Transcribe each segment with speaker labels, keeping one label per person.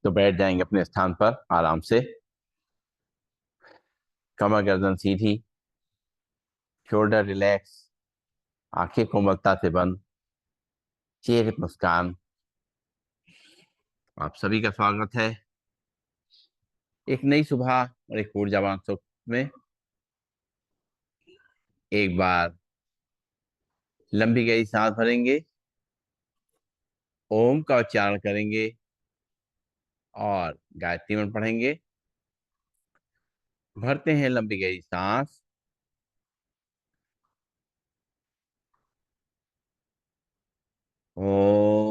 Speaker 1: तो बैठ जाएंगे अपने स्थान पर आराम से। कमर गर्दन सीधी, शोल्डर रिलैक्स, आंखें कोमलता से बंद, चेहरे पर मुस्कान। आप सभी का स्वागत है एक नई सुबह और एक ऊर्जावान सुबह में। एक बार लंबी गहरी सांस भरेंगे, ओम का उच्चारण करेंगे और गायत्री मंत्र पढ़ेंगे। भरते हैं लंबी गहरी सांस, ओम।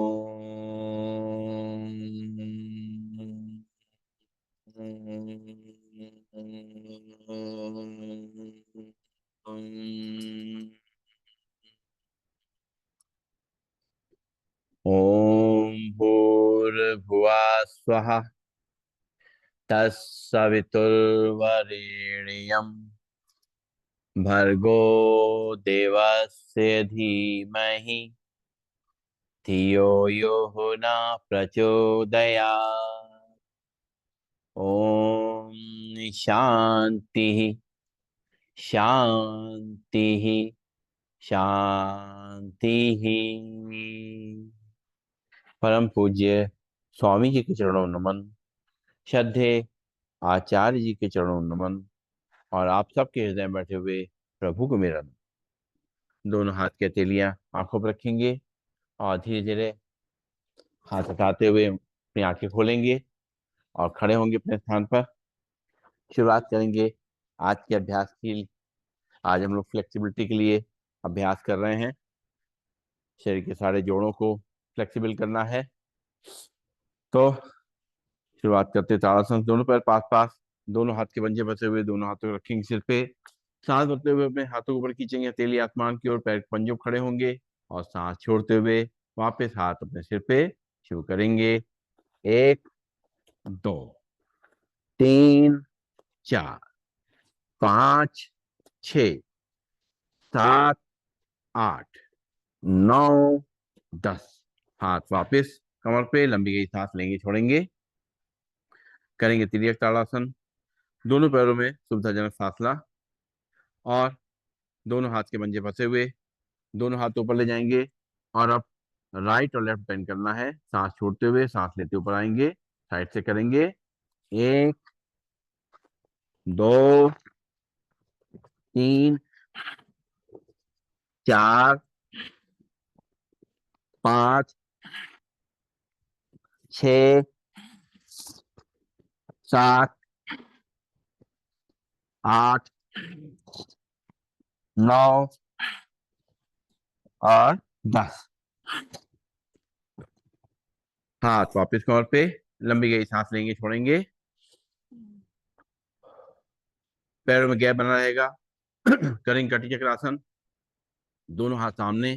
Speaker 1: ओम भूर्भुवः स्वः, तत्सवितुर्वरेण्यं, भर्गो देवस्य धीमहि, धियो यो न प्रचोदयात्। ओम शांति शांति शांति। परम पूज्य स्वामी जी के चरणों नमन, श्रद्धे आचार्य जी के चरणों नमन, और आप सबके हृदय में बैठे हुए प्रभु को मेरा नमन। दोनों हाथ की हथेलियां आंखों पर रखेंगे और धीरे धीरे हाथ हटाते हुए अपनी आंखें खोलेंगे और खड़े होंगे अपने स्थान पर। शुरुआत करेंगे आज के अभ्यास की। आज हम लोग फ्लेक्सिबिलिटी के लिए अभ्यास कर रहे हैं। शरीर के सारे जोड़ों को फ्लेक्सिबल करना है। तो शुरुआत करते हैं ताड़ासन। दोनों पैर पास पास, दोनों हाथ के पंजे बचे हुए, दोनों हाथों को रखेंगे सिर पे। सांस भरते हुए अपने हाथों को ऊपर खींचेंगे, हथेली आसमान की ओर, पैर पंजों खड़े होंगे और सांस छोड़ते हुए वापस हाथ अपने सिर पे शुरू करेंगे। एक, दो, तीन, चार, पाँच, छ, सात, आठ, नौ, 10। हाथ वापस कमर पे, लंबी गई सांस लेंगे छोड़ेंगे। करेंगे तिर्यक ताड़ासन। दोनों पैरों में सुविधाजनक फासला, और दोनों हाथ के पंजे फंसे हुए, दोनों हाथ ऊपर ले जाएंगे। और अब राइट और लेफ्ट बेंड करना है, सांस छोड़ते हुए सांस लेते ऊपर आएंगे। साइड से करेंगे। एक, दो, तीन, चार, पाँच, छ, सात, आठ, नौ और 10। हाथ वापस कमर पे, लंबी गई सांस लेंगे छोड़ेंगे। पैरों में गैप बना रहेगा। करेंगे कटी चक्र आसन। दोनों हाथ सामने,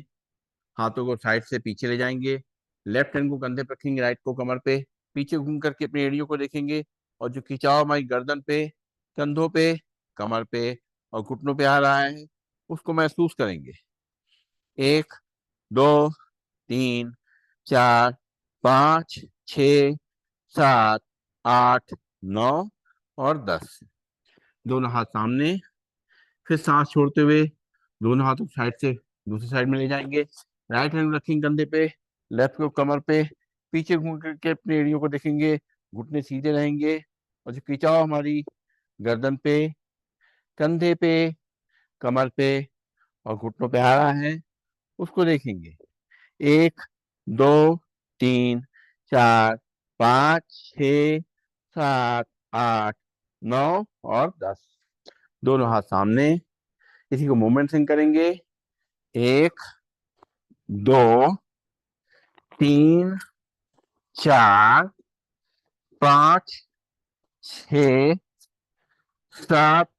Speaker 1: हाथों को साइड से पीछे ले जाएंगे। लेफ्ट हैंड को कंधे पर रखेंगे, राइट को कमर पे। पीछे घूम करके अपनी एड़ियों को देखेंगे, और जो खिंचाव हमारी गर्दन पे, कंधों पे, कमर पे और घुटनों पे आ रहा है, उसको महसूस करेंगे। एक, दो, तीन, चार, पाँच, छ, सात, आठ, नौ और 10। दोनों हाथ सामने, फिर सांस छोड़ते हुए दोनों हाथों को साइड से दूसरी साइड में ले जाएंगे। राइट हैंड रखेंगे कंधे पे, लेफ्ट को कमर पे। पीछे घूम करके अपनी एड़ियों को देखेंगे, घुटने सीधे रहेंगे, और जो खिंचाव हमारी गर्दन पे, कंधे पे, कमर पे और घुटनों पे आ रहा है, उसको देखेंगे। एक, दो, तीन, चार, पाँच, छ, सात, आठ, नौ और 10। दोनों हाथ सामने, इसी को मूवमेंट सिंक करेंगे। एक, दो, तीन, चार, पाँच, छ, सात,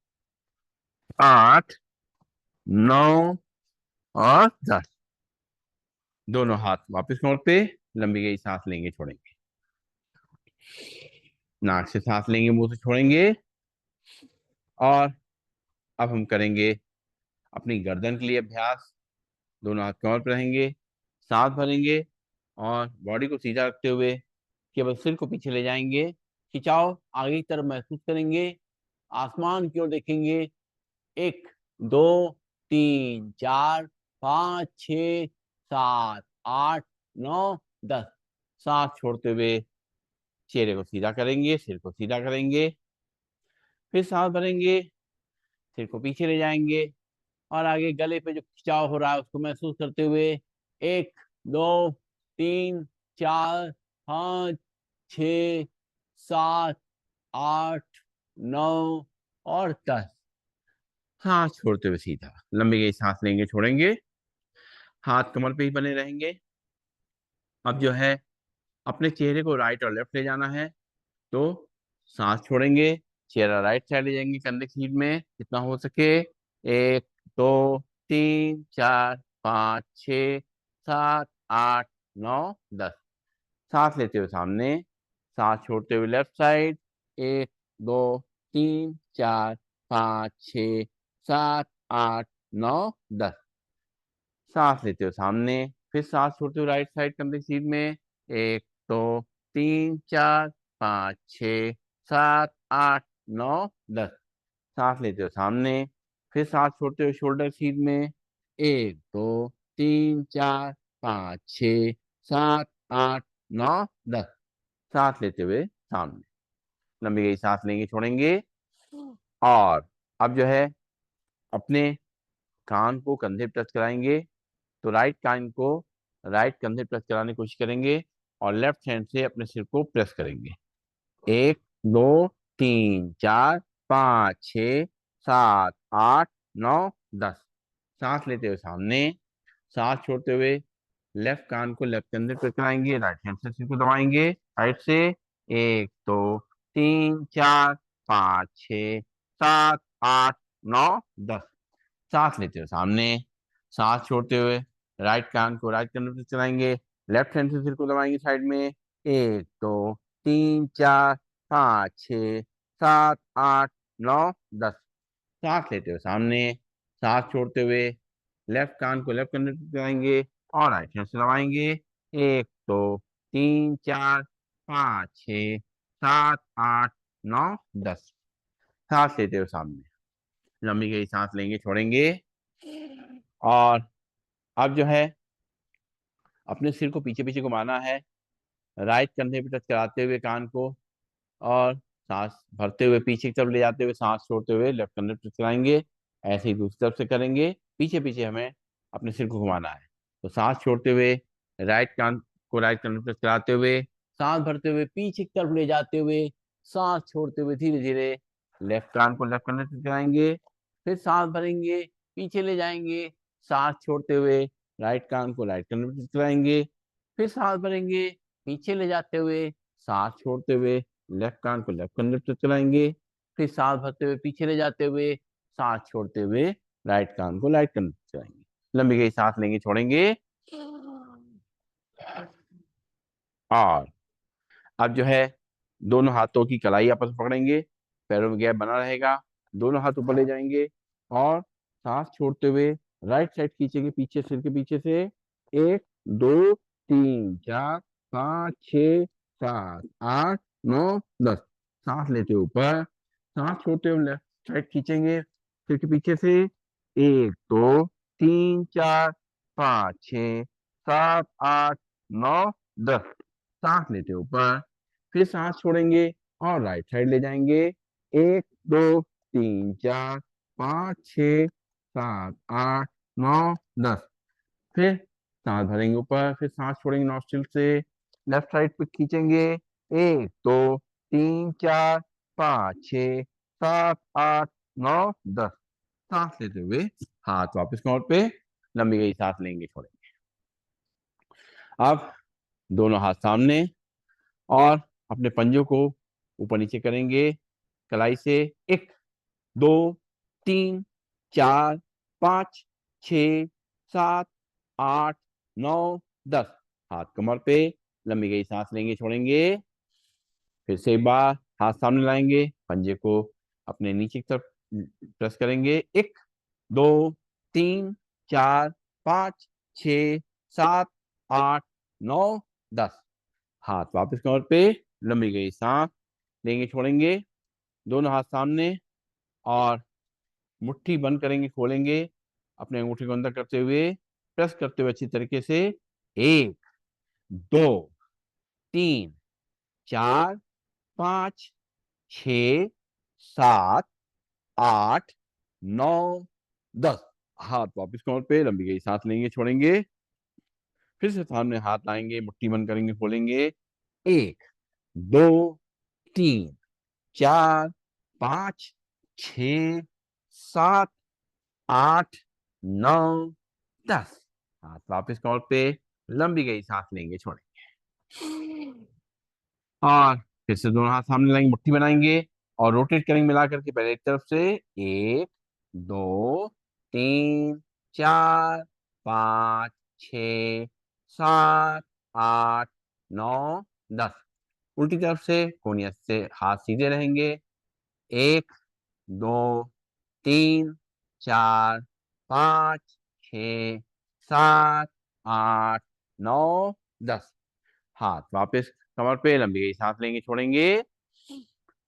Speaker 1: आठ, नौ और 10। दोनों हाथ वापस कमर पे, लंबी गई सांस लेंगे छोड़ेंगे। नाक से सांस लेंगे, मुंह से छोड़ेंगे। और अब हम करेंगे अपनी गर्दन के लिए अभ्यास। दोनों हाथ कमर पर रहेंगे, सांस भरेंगे और बॉडी को सीधा रखते हुए केवल सिर को पीछे ले जाएंगे, खिंचाव आगे की तरफ महसूस करेंगे, आसमान की ओर देखेंगे। 1 2 3 4 5 6 7 8 9 10। सांस छोड़ते हुए चेहरे को सीधा करेंगे, सिर को सीधा करेंगे, फिर सांस भरेंगे, सिर को पीछे ले जाएंगे और आगे गले पे जो खिंचाव हो रहा है उसको महसूस करते हुए 1 2 3 4 5 6 7 8 9 और 10। सांस छोड़ते हुए सीधा लंबी गई सांस लेंगे, छोड़ेंगे, हाथ कमर पे ही बने रहेंगे। अब जो है अपने चेहरे को राइट और लेफ्ट ले जाना है, तो सांस छोड़ेंगे, चेहरा राइट साइड ले जाएंगे, कंधे की सीट में जितना हो सके। 1 2 3 4 5 6 7 8 9 10। सांस लेते हुए सामने, सांस छोड़ते हुए लेफ्ट साइड। 1 2 3 4 5 6 7 8 9 10। सांस लेते हुए सामने, फिर सांस छोड़ते हुए राइट साइड कंधे की सीध में। 1 2 3 4 5 6 7 8 9 10। सांस लेते हुए सामने, फिर सांस छोड़ते हुए शोल्डर सीध में। 1 2 3 4 5 6 7 8 9 10। सांस लेते हुए सामने, लंबी गई सांस लेंगे, छोड़ेंगे। और अब जो है अपने कान को कंधे पे टच कराएंगे, तो राइट कान को राइट कंधे प्रेस कराने की कोशिश करेंगे और लेफ्ट हैंड से अपने सिर को प्रेस करेंगे। 1 2 3 4 5 6 7 8 9 10। सांस लेते हुए सामने, सांस छोड़ते हुए लेफ्ट कान को लेफ्ट कंधे पे कराएंगे, राइट हैंड से सिर को दबाएंगे राइट से। 1 2 3 4 5 6 7 8 9 10। सांस लेते हुए सामने, सांस छोड़ते हुए राइट कान को राइट कान पे चलाएंगे, लेफ्ट हैंड से सिर को दबाएंगे साइड में। 1 2 3 4 5 6 7 8 9 10। सांस लेते हुए सामने, सांस छोड़ते हुए लेफ्ट कान को लेफ्ट कान पे चलाएंगे और राइट हैंड से दबाएंगे। 1 2 3 4 5 6 7 8 9 10। सांस लेते हुए सामने, लंबी गई सांस लेंगे, छोड़ेंगे। और अब जो है अपने सिर को पीछे पीछे घुमाना है, राइट कंधे पे टच कराते हुए कान को, और सांस भरते हुए पीछे की तरफ ले जाते हुए सांस छोड़ते हुए लेफ्ट कंधे पे टच कराएंगे। ऐसे ही दूसरी तरफ से करेंगे, पीछे पीछे हमें अपने सिर को घुमाना है। तो सांस छोड़ते हुए राइट कान को राइट कंधे पे टच कराते हुए, सांस भरते हुए पीछे की तरफ ले जाते हुए, सांस छोड़ते हुए धीरे धीरे लेफ्ट कान को लेफ्ट कंधे पे टच कराएंगे, फिर सांस भरेंगे, पीछे ले जाएंगे, सांस छोड़ते हुए राइट कान को राइट कंधे पे टच कराएंगे, फिर सांस भरेंगे, पीछे ले जाते हुए, सांस छोड़ते हुए लेफ्ट कान को लेफ्ट कंधे पे चलाएंगे, फिर सांस भरते हुए पीछे ले जाते हुए, सांस छोड़ते हुए राइट कान को राइट कंधे पे चलाएंगे। लंबी गई सांस लेंगे, छोड़ेंगे। और अब जो है दोनों हाथों की कलाई आपस में पकड़ेंगे, पैरों में गैप बना रहेगा, दोनों हाथ ऊपर ले जाएंगे और सांस छोड़ते हुए राइट साइड खींचेंगे पीछे, सिर के पीछे से। 1 2 3 4 5 6 7 8 9 10। सांस लेते हुए ऊपर, सांस छोड़ते हुए लेफ्ट साइड खींचेंगे सिर के पीछे से। 1 2 3 4 5 6 7 8 9 10। सांस लेते ऊपर, फिर सांस छोड़ेंगे और राइट साइड ले जाएंगे। 1 2 3 4 5 6 7 8 9 10। फिर सांस भरेंगे ऊपर, फिर सांस छोड़ेंगे नॉस्ट्रिल से, लेफ्ट साइड पे खींचेंगे। 1 2 3 4 5 6 7 8 9 10। सांस लेते हुए हाथ वापस कमर पे, लंबी गई सांस लेंगे, छोड़ेंगे। अब दोनों हाथ सामने और अपने पंजों को ऊपर नीचे करेंगे कलाई से। 1 2 3 4 5 6 7 8 9 10। हाथ कमर पे, लंबी गई सांस लेंगे, छोड़ेंगे। फिर से एक बार हाथ सामने लाएंगे, पंजे को अपने नीचे की तरफ प्रेस करेंगे। 1 2 3 4 5 6 7 8 9 10। हाथ वापस कमर पे, लंबी गई सांस लेंगे, छोड़ेंगे, दोनों हाथ सामने, और मुट्ठी बंद करेंगे, खोलेंगे, अपने अंगूठे को अंदर करते हुए, प्रेस करते हुए अच्छी तरीके से, 1, 2, 3, 4, 5, 6, 7, 8, 9, 10। हाथ वापिस कमर पे, लंबी गई सांस लेंगे, छोड़ेंगे, फिर से सामने हाथ लाएंगे, मुट्ठी बंद करेंगे, खोलेंगे, 1, 2, 3, 4, 5, 6, 7, 8, 9, 10। हाथ वापिस कमर पे, लंबी गई सांस लेंगे, छोड़ेंगे, और फिर से दोनों हाथ सामने लाएंगे, मुट्ठी बनाएंगे, और रोटेट करेंगे मिला करके, पहले एक तरफ से, 1, 2, 3, 4, 5, 6, 7, 8, 9, 10। उल्टी तरफ से कोनिया से हाथ सीधे रहेंगे, 1, 2, 3, 4, 5, 6, 7, 8, 9, 10। हाथ वापस कमर पे, लंबी गई सांस लेंगे, छोड़ेंगे,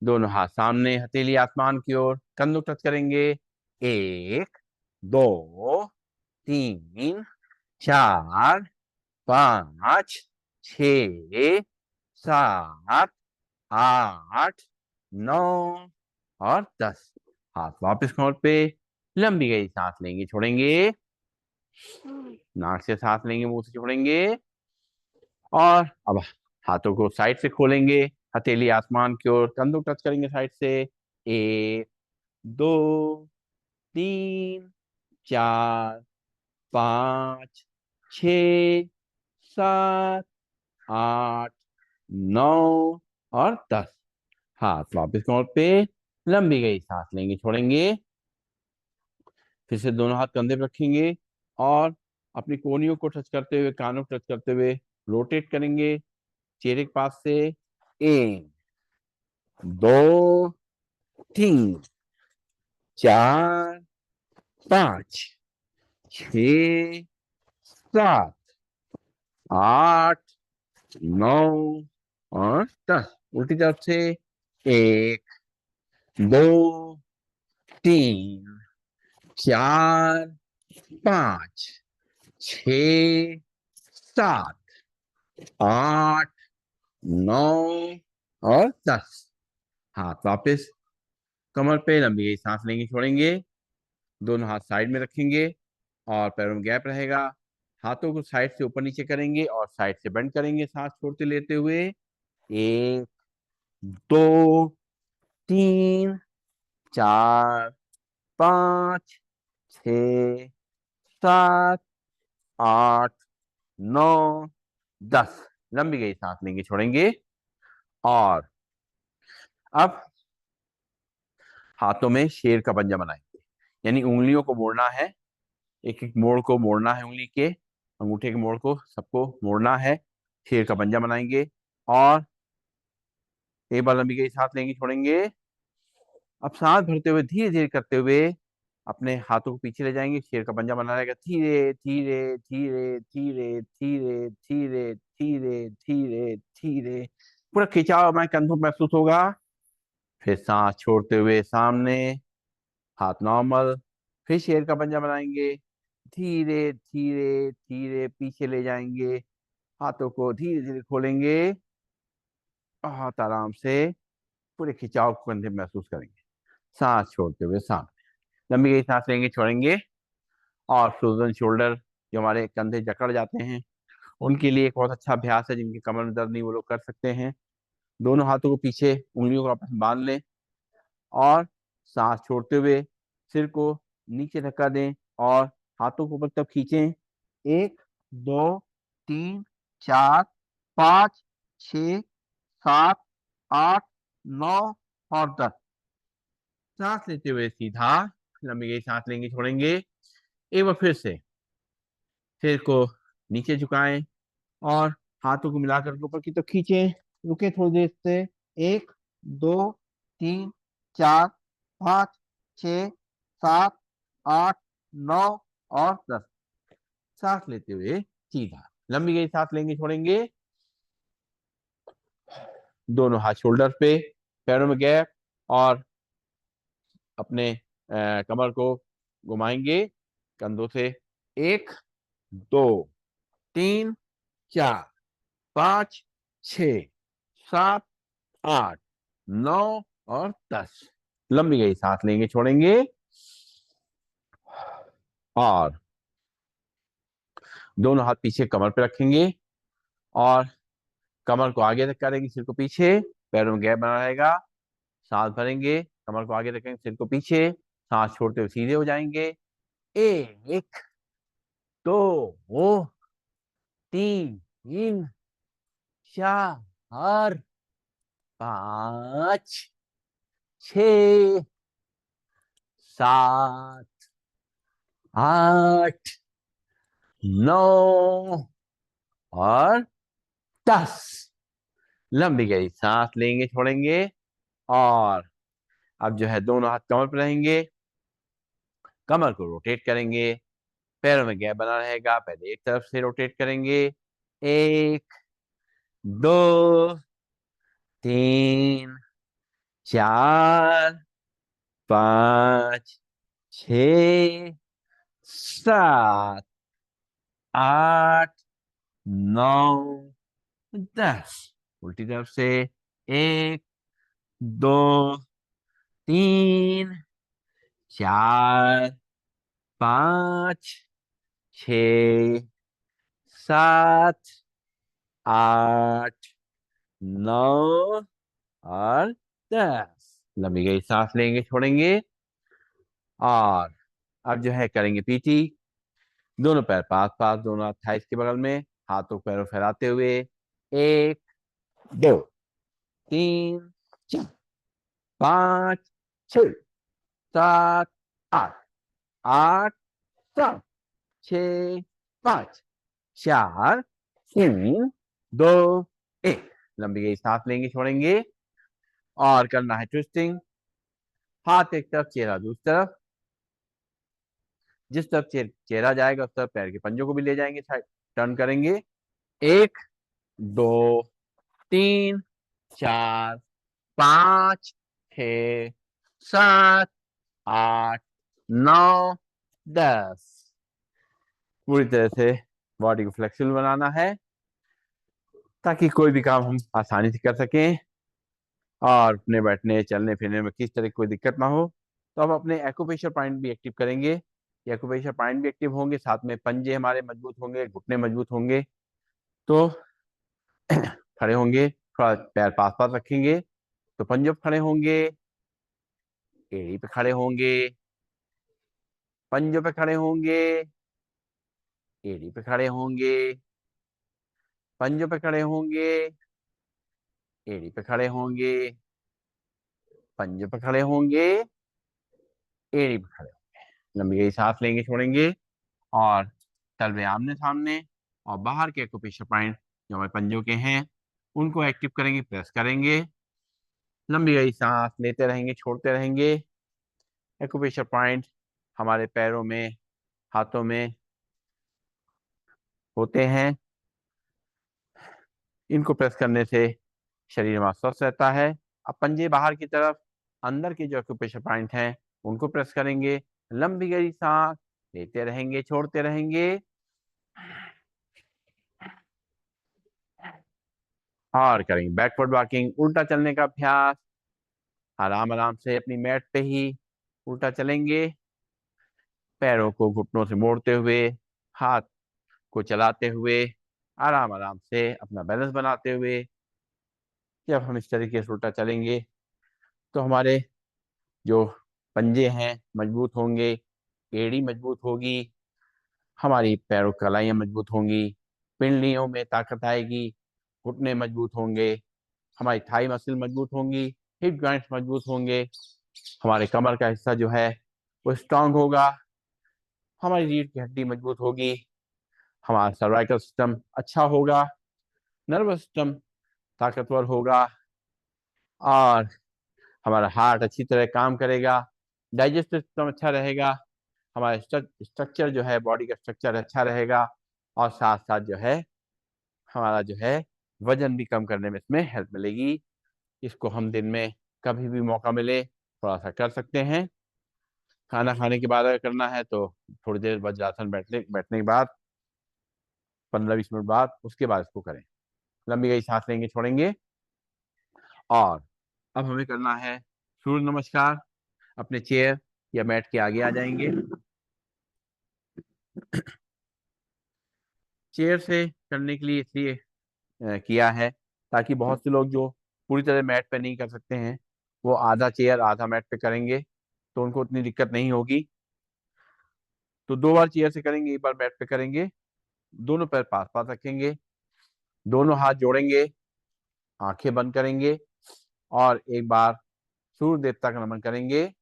Speaker 1: दोनों हाथ सामने, हथेली आसमान की ओर, कंधों टच करेंगे, 1, 2, 3, 4, 5, 6, 7, 8, 9 और 10। हाथ वापस कमर पे, लंबी गई सांस लेंगे, छोड़ेंगे, नाक से सांस लेंगे, मुंह से छोड़ेंगे, और अब हाथों को साइड से खोलेंगे, हथेली आसमान की ओर, कंधों टच करेंगे साइड से, 1, 2, 3, 4, 5, 6, 7, 8, 9 और 10। हाथ वापस कमर पे, लंबी गई सांस लेंगे, छोड़ेंगे, फिर से दोनों हाथ कंधे पे रखेंगे, और अपनी कोहनियों को टच करते हुए, कानों को टच करते हुए, रोटेट करेंगे चेहरे के पास से, 1, 2, 3, 4, 5, 6, 7, 8, 9 और 10। उल्टी तरफ से, 1, 2, 3, 4, 5, 6, 7, 8, 9 और 10। हाथ वापस कमर पे, लंबी गई सांस लेंगे, छोड़ेंगे, दोनों हाथ साइड में रखेंगे, और पैरों में गैप रहेगा, हाथों को साइड से ऊपर नीचे करेंगे, और साइड से बेंड करेंगे सांस छोड़ते लेते हुए, 1, 2, 3, 4, 5, 6, 7, 8, 9, 10। लंबी गई सांस लेंगे, छोड़ेंगे, और अब हाथों में शेर का पंजा बनाएंगे, यानी उंगलियों को मोड़ना है, एक एक मोड़ को मोड़ना है, उंगली के अंगूठे के मोड़ को सबको मोड़ना है, शेर का पंजा बनाएंगे, और एक बार लंबी गई सांस लेंगे, छोड़ेंगे, अब सांस भरते हुए धीरे धीरे करते हुए अपने हाथों को पीछे ले जाएंगे, शेर का पंजा बना रहेगा, धीरे धीरे धीरे धीरे धीरे धीरे धीरे धीरे धीरे, पूरा खिंचाव हमारे कंधों में महसूस होगा। फिर सांस छोड़ते हुए सामने, हाथ नॉर्मल, फिर शेर का पंजा बनाएंगे, धीरे धीरे धीरे पीछे ले जाएंगे, हाथों को धीरे धीरे खोलेंगे, बहुत आराम से पूरे खिंचाव को कंधे में महसूस करेंगे, सांस छोड़ते हुए सामने, लंबी गई सांस लेंगे, छोड़ेंगे, और फ्रोजन शोल्डर, जो हमारे कंधे जकड़ जाते हैं, उनके लिए एक बहुत अच्छा अभ्यास है, जिनके कमर में दर्द नहीं वो लोग कर सकते हैं। दोनों हाथों को पीछे, उंगलियों को आपस में बांध लें, और सांस छोड़ते हुए सिर को नीचे धक्का दें, और हाथों को ऊपर तब खींचें, 1, 2, 3, 4, 5, 6, 7, 8, 9 और 10। सांस लेते हुए सीधा, लंबी गई सांस लेंगे, छोड़ेंगे, एक बार फिर से सिर को नीचे झुकाएं, और हाथों को मिलाकर के ऊपर की तो खींचे, रुके थोड़ी देर से, 1, 2, 3, 4, 5, 6, 7, 8, 9 और 10। सांस लेते हुए सीधा, लंबी गई सांस लेंगे, छोड़ेंगे, दोनों हाथ शोल्डर पे, पैरों में गैप, और अपने कमर को घुमाएंगे कंधों से। 1, 2, 3, 4, 5, 6, 7, 8, 9 और 10। लंबी गई सांस लेंगे, छोड़ेंगे, और दोनों हाथ पीछे कमर पे रखेंगे, और कमर को आगे तक करेंगे, सिर को पीछे, पैरों में गैप बना रहेगा। सांस भरेंगे, कमर को आगे रखेंगे, सिर को पीछे, सांस छोड़ते हुए सीधे हो जाएंगे। 1, 2, 3, 4, 5, 6, 7, 8, 9 और 10। लंबी गहरी सांस लेंगे, छोड़ेंगे, और अब जो है दोनों हाथ कमर पर रहेंगे, कमर को रोटेट करेंगे, पैरों में गैप बना रहेगा, पहले एक तरफ से रोटेट करेंगे। 1, 2, 3, 4, 5, 6, 7, 8, 9, 10। उल्टी तरफ से। 1, 2, 3, 4, 5, 6, 7, 8, 9 और 10। लंबी गई सांस लेंगे, छोड़ेंगे, और अब जो है करेंगे पीटी। दोनों पैर पास पास, दोनों हाथ थाइस के बगल में, हाथों पैरों फैलाते हुए। 1, 2, 3, 4, 5, 6, 7, 8, 8, 7, 6, 5, 4, 3, 2, 1। लंबी गई सांस लेंगे, छोड़ेंगे, और करना है ट्विस्टिंग। हाथ एक तरफ, चेहरा दूसरी तरफ। जिस तरफ चेहरा जाएगा उस तरफ पैर के पंजों को भी ले जाएंगे, साइड टर्न करेंगे। 1, 2, 3, 4, 5, 6, 7, 8, 9, 10। पूरी तरह से बॉडी को फ्लेक्सिबल बनाना है, ताकि कोई भी काम हम आसानी से कर सकें, और अपने बैठने चलने फिरने में किस तरह की कोई दिक्कत ना हो। तो हम अपने एक्यूप्रेशर पॉइंट भी एक्टिव करेंगे। एक्यूप्रेशर पॉइंट भी एक्टिव होंगे, साथ में पंजे हमारे मजबूत होंगे, घुटने मजबूत होंगे। तो खड़े होंगे, थोड़ा पैर पास पास रखेंगे, तो पंजों पे खड़े होंगे, एड़ी पे खड़े होंगे, पंजों पे खड़े होंगे, एड़ी पे खड़े होंगे, पंजों पे खड़े होंगे, एड़ी पे खड़े होंगे, पंजों पे खड़े होंगे, एड़ी पे खड़े होंगे। लंबी गई सांस लेंगे, छोड़ेंगे, और तलवे आमने सामने, और बाहर के एक्यूप्रेशर पॉइंट जो हमारे पंजों के हैं उनको एक्टिव करेंगे, प्रेस करेंगे। लंबी गई सांस लेते रहेंगे, छोड़ते रहेंगे। एक्यूप्रेशर पॉइंट हमारे पैरों में, हाथों में होते हैं। इनको प्रेस करने से शरीर हमारा स्वस्थ रहता है। अब पंजे बाहर की तरफ, अंदर के जो एक्यूप्रेशर पॉइंट हैं उनको प्रेस करेंगे। लंबी गहरी सांस लेते रहेंगे, छोड़ते रहेंगे, और करेंगे बैकवर्ड वॉकिंग, उल्टा चलने का अभ्यास। आराम आराम से अपनी मैट पे ही उल्टा चलेंगे, पैरों को घुटनों से मोड़ते हुए, हाथ को चलाते हुए, आराम आराम से अपना बैलेंस बनाते हुए। जब हम इस तरीके से उल्टा चलेंगे तो हमारे जो पंजे हैं मजबूत होंगे, एड़ी मजबूत होगी, हमारी पैरों की कलाइयाँ मजबूत होंगी, पिंडलियों में ताकत आएगी, घुटने मजबूत होंगे, हमारी थाई मसल मजबूत होंगी, हिप जॉइंट्स मजबूत होंगे, हमारे कमर का हिस्सा जो है वो स्ट्रांग होगा, हमारी रीढ़ की हड्डी मजबूत होगी, हमारा सर्वाइकल सिस्टम अच्छा होगा, नर्वस सिस्टम ताकतवर होगा, और हमारा हार्ट अच्छी तरह काम करेगा, डाइजेस्टिव सिस्टम अच्छा रहेगा, हमारा स्ट्रक्चर जो है, बॉडी का स्ट्रक्चर अच्छा रहेगा, और साथ साथ जो है हमारा जो है वजन भी कम करने में इसमें हेल्प मिलेगी। इसको हम दिन में कभी भी मौका मिले थोड़ा सा कर सकते हैं। खाना खाने के बाद अगर करना है तो थोड़ी देर वज्रासन बैठने बैठने के बाद 15-20 मिनट बाद उसके बाद इसको करें। लंबी गई सांस लेंगे, छोड़ेंगे। और अब हमें करना है सूर्य नमस्कार। अपने चेयर या मैट के आगे आ जाएंगे। चेयर से करने के लिए इसलिए किया है ताकि बहुत से लोग जो पूरी तरह मैट पे नहीं कर सकते हैं, वो आधा चेयर आधा मैट पे करेंगे, तो उनको उतनी दिक्कत नहीं होगी। तो 2 बार चेयर से करेंगे, 1 बार मैट पे करेंगे। दोनों पैर पास पास रखेंगे, दोनों हाथ जोड़ेंगे, आंखें बंद करेंगे और एक बार सूर्य देवता का नमन करेंगे,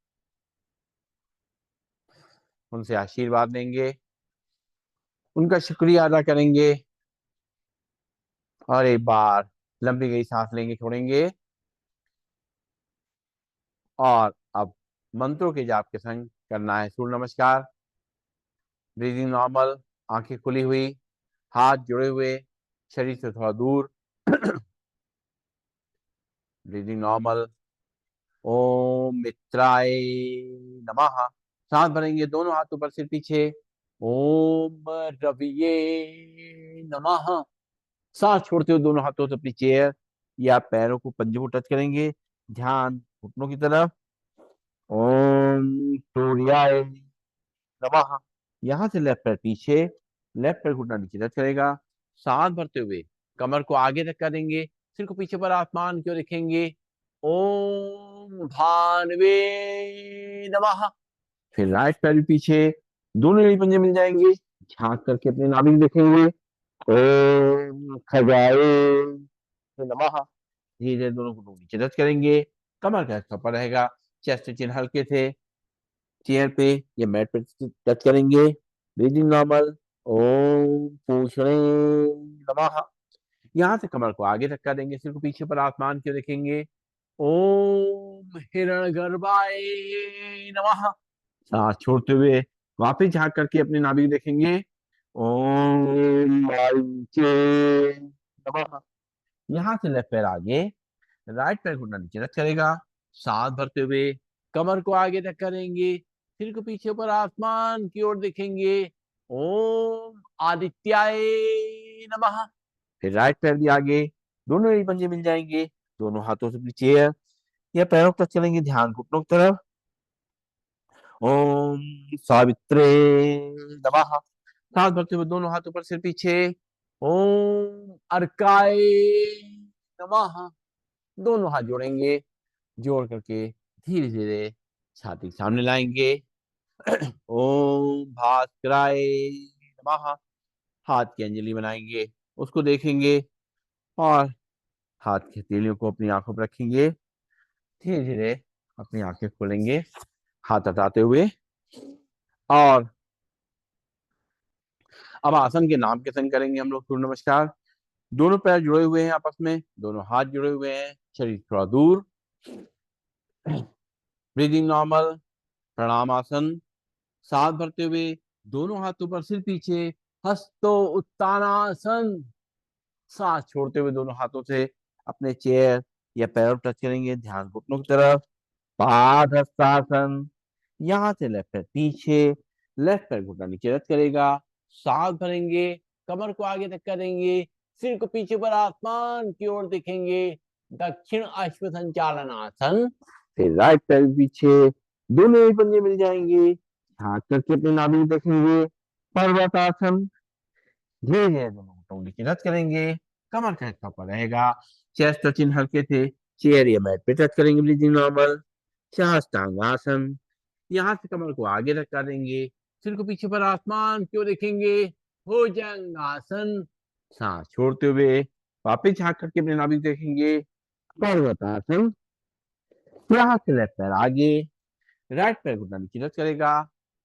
Speaker 1: उनसे आशीर्वाद लेंगे, उनका शुक्रिया अदा करेंगे और एक बार लंबी गई सांस लेंगे, छोड़ेंगे। और अब मंत्रों के जाप के संग करना है सूर्य नमस्कार। ब्रीदिंग नॉर्मल, आंखें खुली हुई, हाथ जुड़े हुए, शरीर से थोड़ा दूर। Breathing normal. ओम मित्राय नमः। सांस भरेंगे, दोनों हाथ ऊपर सिर पीछे। ओम रविये नमः। सांस छोड़ते हुए दोनों हाथों से अपनी चेयर या पैरों को पंजे को टच करेंगे, ध्यान घुटनों की तरफ। ओम सूर्याय नमः। यहाँ से लेफ्ट पैर पीछे, लेफ्ट पैर घुटना नीचे टच करेगा। सांस भरते हुए कमर को आगे तक करेंगे, सिर को पीछे पर आसमान की ओर रखेंगे। ओम भानवे नमः। फिर राइट पैर भी पीछे, दोनों एड़ी पंजे मिल जाएंगे, झांक करके अपने नाभि में देखेंगे। ओम खगाए नमः। धीरे धीरे दोनों को नीचे टच करेंगे, कमर का हिस्सा पर रहेगा, चेस्ट चिन्ह हल्के थे, चेयर पे या मैट पे टच करेंगे। Breathing normal. ओम पूषणे नमः। यहाँ से कमर को आगे धक्का देंगे, सिर को पीछे पर आसमान की ओर देखेंगे। ओम हिरण्यगर्भाय नमः। सांस छोड़ते हुए वापिस झांक करके अपने नाभि को देखेंगे। ओम मारीचे नमः। यहाँ से लेफ्ट पैर आगे, राइट पैर घुटना नीचे रख करेगा। सांस भरते हुए कमर को आगे तक करेंगे, सिर को पीछे पर आसमान की ओर देखेंगे। ओम आदित्याय नमः। फिर राइट पैर भी आगे, दोनों एड़ी पंजे मिल जाएंगे, दोनों हाथों से अपनी चेयर या पैरों तक चलेंगे, ध्यान घुटनों की तरफ। ओम सावित्रे नमः। सांस भरते हुए दोनों हाथों पर सिर पीछे। ओम अर्काय नमः। दोनों हाथ जोड़ेंगे, जोड़ करके धीरे धीरे छाती के सामने लाएंगे। ओम भास्कराय नमः। हाथ की अंजलि बनाएंगे, उसको देखेंगे और हाथ की हथेलियों को अपनी आंखों पर रखेंगे। धीरे धीरे अपनी आंखें खोलेंगे, हाथ हटाते हुए। और अब आसन के नाम के संग करेंगे हम लोग सूर्य नमस्कार। दोनों पैर जुड़े हुए हैं आपस में, दोनों हाथ जुड़े हुए हैं, शरीर थोड़ा दूर। Breathing normal. प्रणाम आसन। सांस भरते हुए दोनों हाथों पर सिर पीछे, हस्तो उत्तानासन। सांस छोड़ते हुए दोनों हाथों से अपने चेयर या पैरों टच करेंगे, ध्यान घुटनों की तरफ। पादहस्तासन। यहाँ से लेफ्ट पैर पीछे, लेफ्ट पैर घुटना नीचे रख करेगा। सांस भरेंगे, कमर को आगे तक करेंगे, सिर को पीछे पर आसमान की ओर देखेंगे। दक्षिण अश्व संचालन आसन। फिर राइट पैर पीछे, दोनों ही पंजे मिल जाएंगे, हाथ करके अपने नाभि में देखेंगे। पर्वतासन। धीरे धीरे दोनों घुटनों नीचे रख करेंगे, कमर का हिस्सा पर रहेगा, चेस्ट और चिन्ह हल्के थे, चेयर या मैट पे टच करेंगे। Breathing normal. साष्टांग आसन। यहाँ से कमर को आगे रखा देंगे, सिर को पीछे पर आसमान क्यों देखेंगे। भुजंग आसन। सांस छोड़ते हुए वापिस झांक करके अपने नाभि देखेंगे। पर्वतासन। यहाँ से लेफ्ट पैर आगे, राइट पैर घुटना नीचे टच करेगा।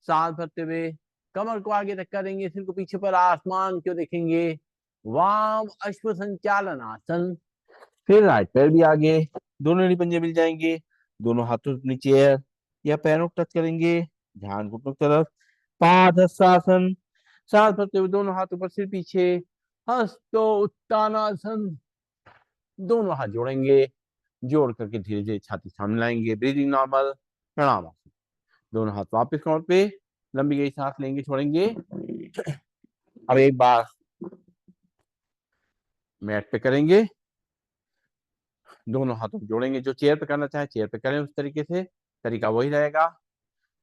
Speaker 1: सांस भरते हुए कमर को आगे धक्का देंगे, सिर को पीछे पर आसमान क्यों देखेंगे। वाम अश्व संचालन आसन। फिर राइट पैर भी आगे, दोनों एड़ी पंजे मिल जाएंगे, दोनों हाथों से अपनी चेयर या पैरों को टच करेंगे, ध्यान घुटनों की तरफ। पादहस्तासन। सांस भरते हुए दोनों हाथों पर सिर पीछे, हस्तो उत्तानासन। दोनों हाथ जोड़ेंगे, जोड़ करके धीरे धीरे छाती सामने लाएंगे, ब्रीदिंग नॉर्मल, प्रणाम। दोनों हाथ वापस कमर पे, लंबी गई सांस लेंगे, छोड़ेंगे। अब एक बार मैट पे करेंगे, दोनों हाथों को जोड़ेंगे। जो चेयर पे करना चाहे चेयर पे करें, उस तरीके से तरीका वही रहेगा।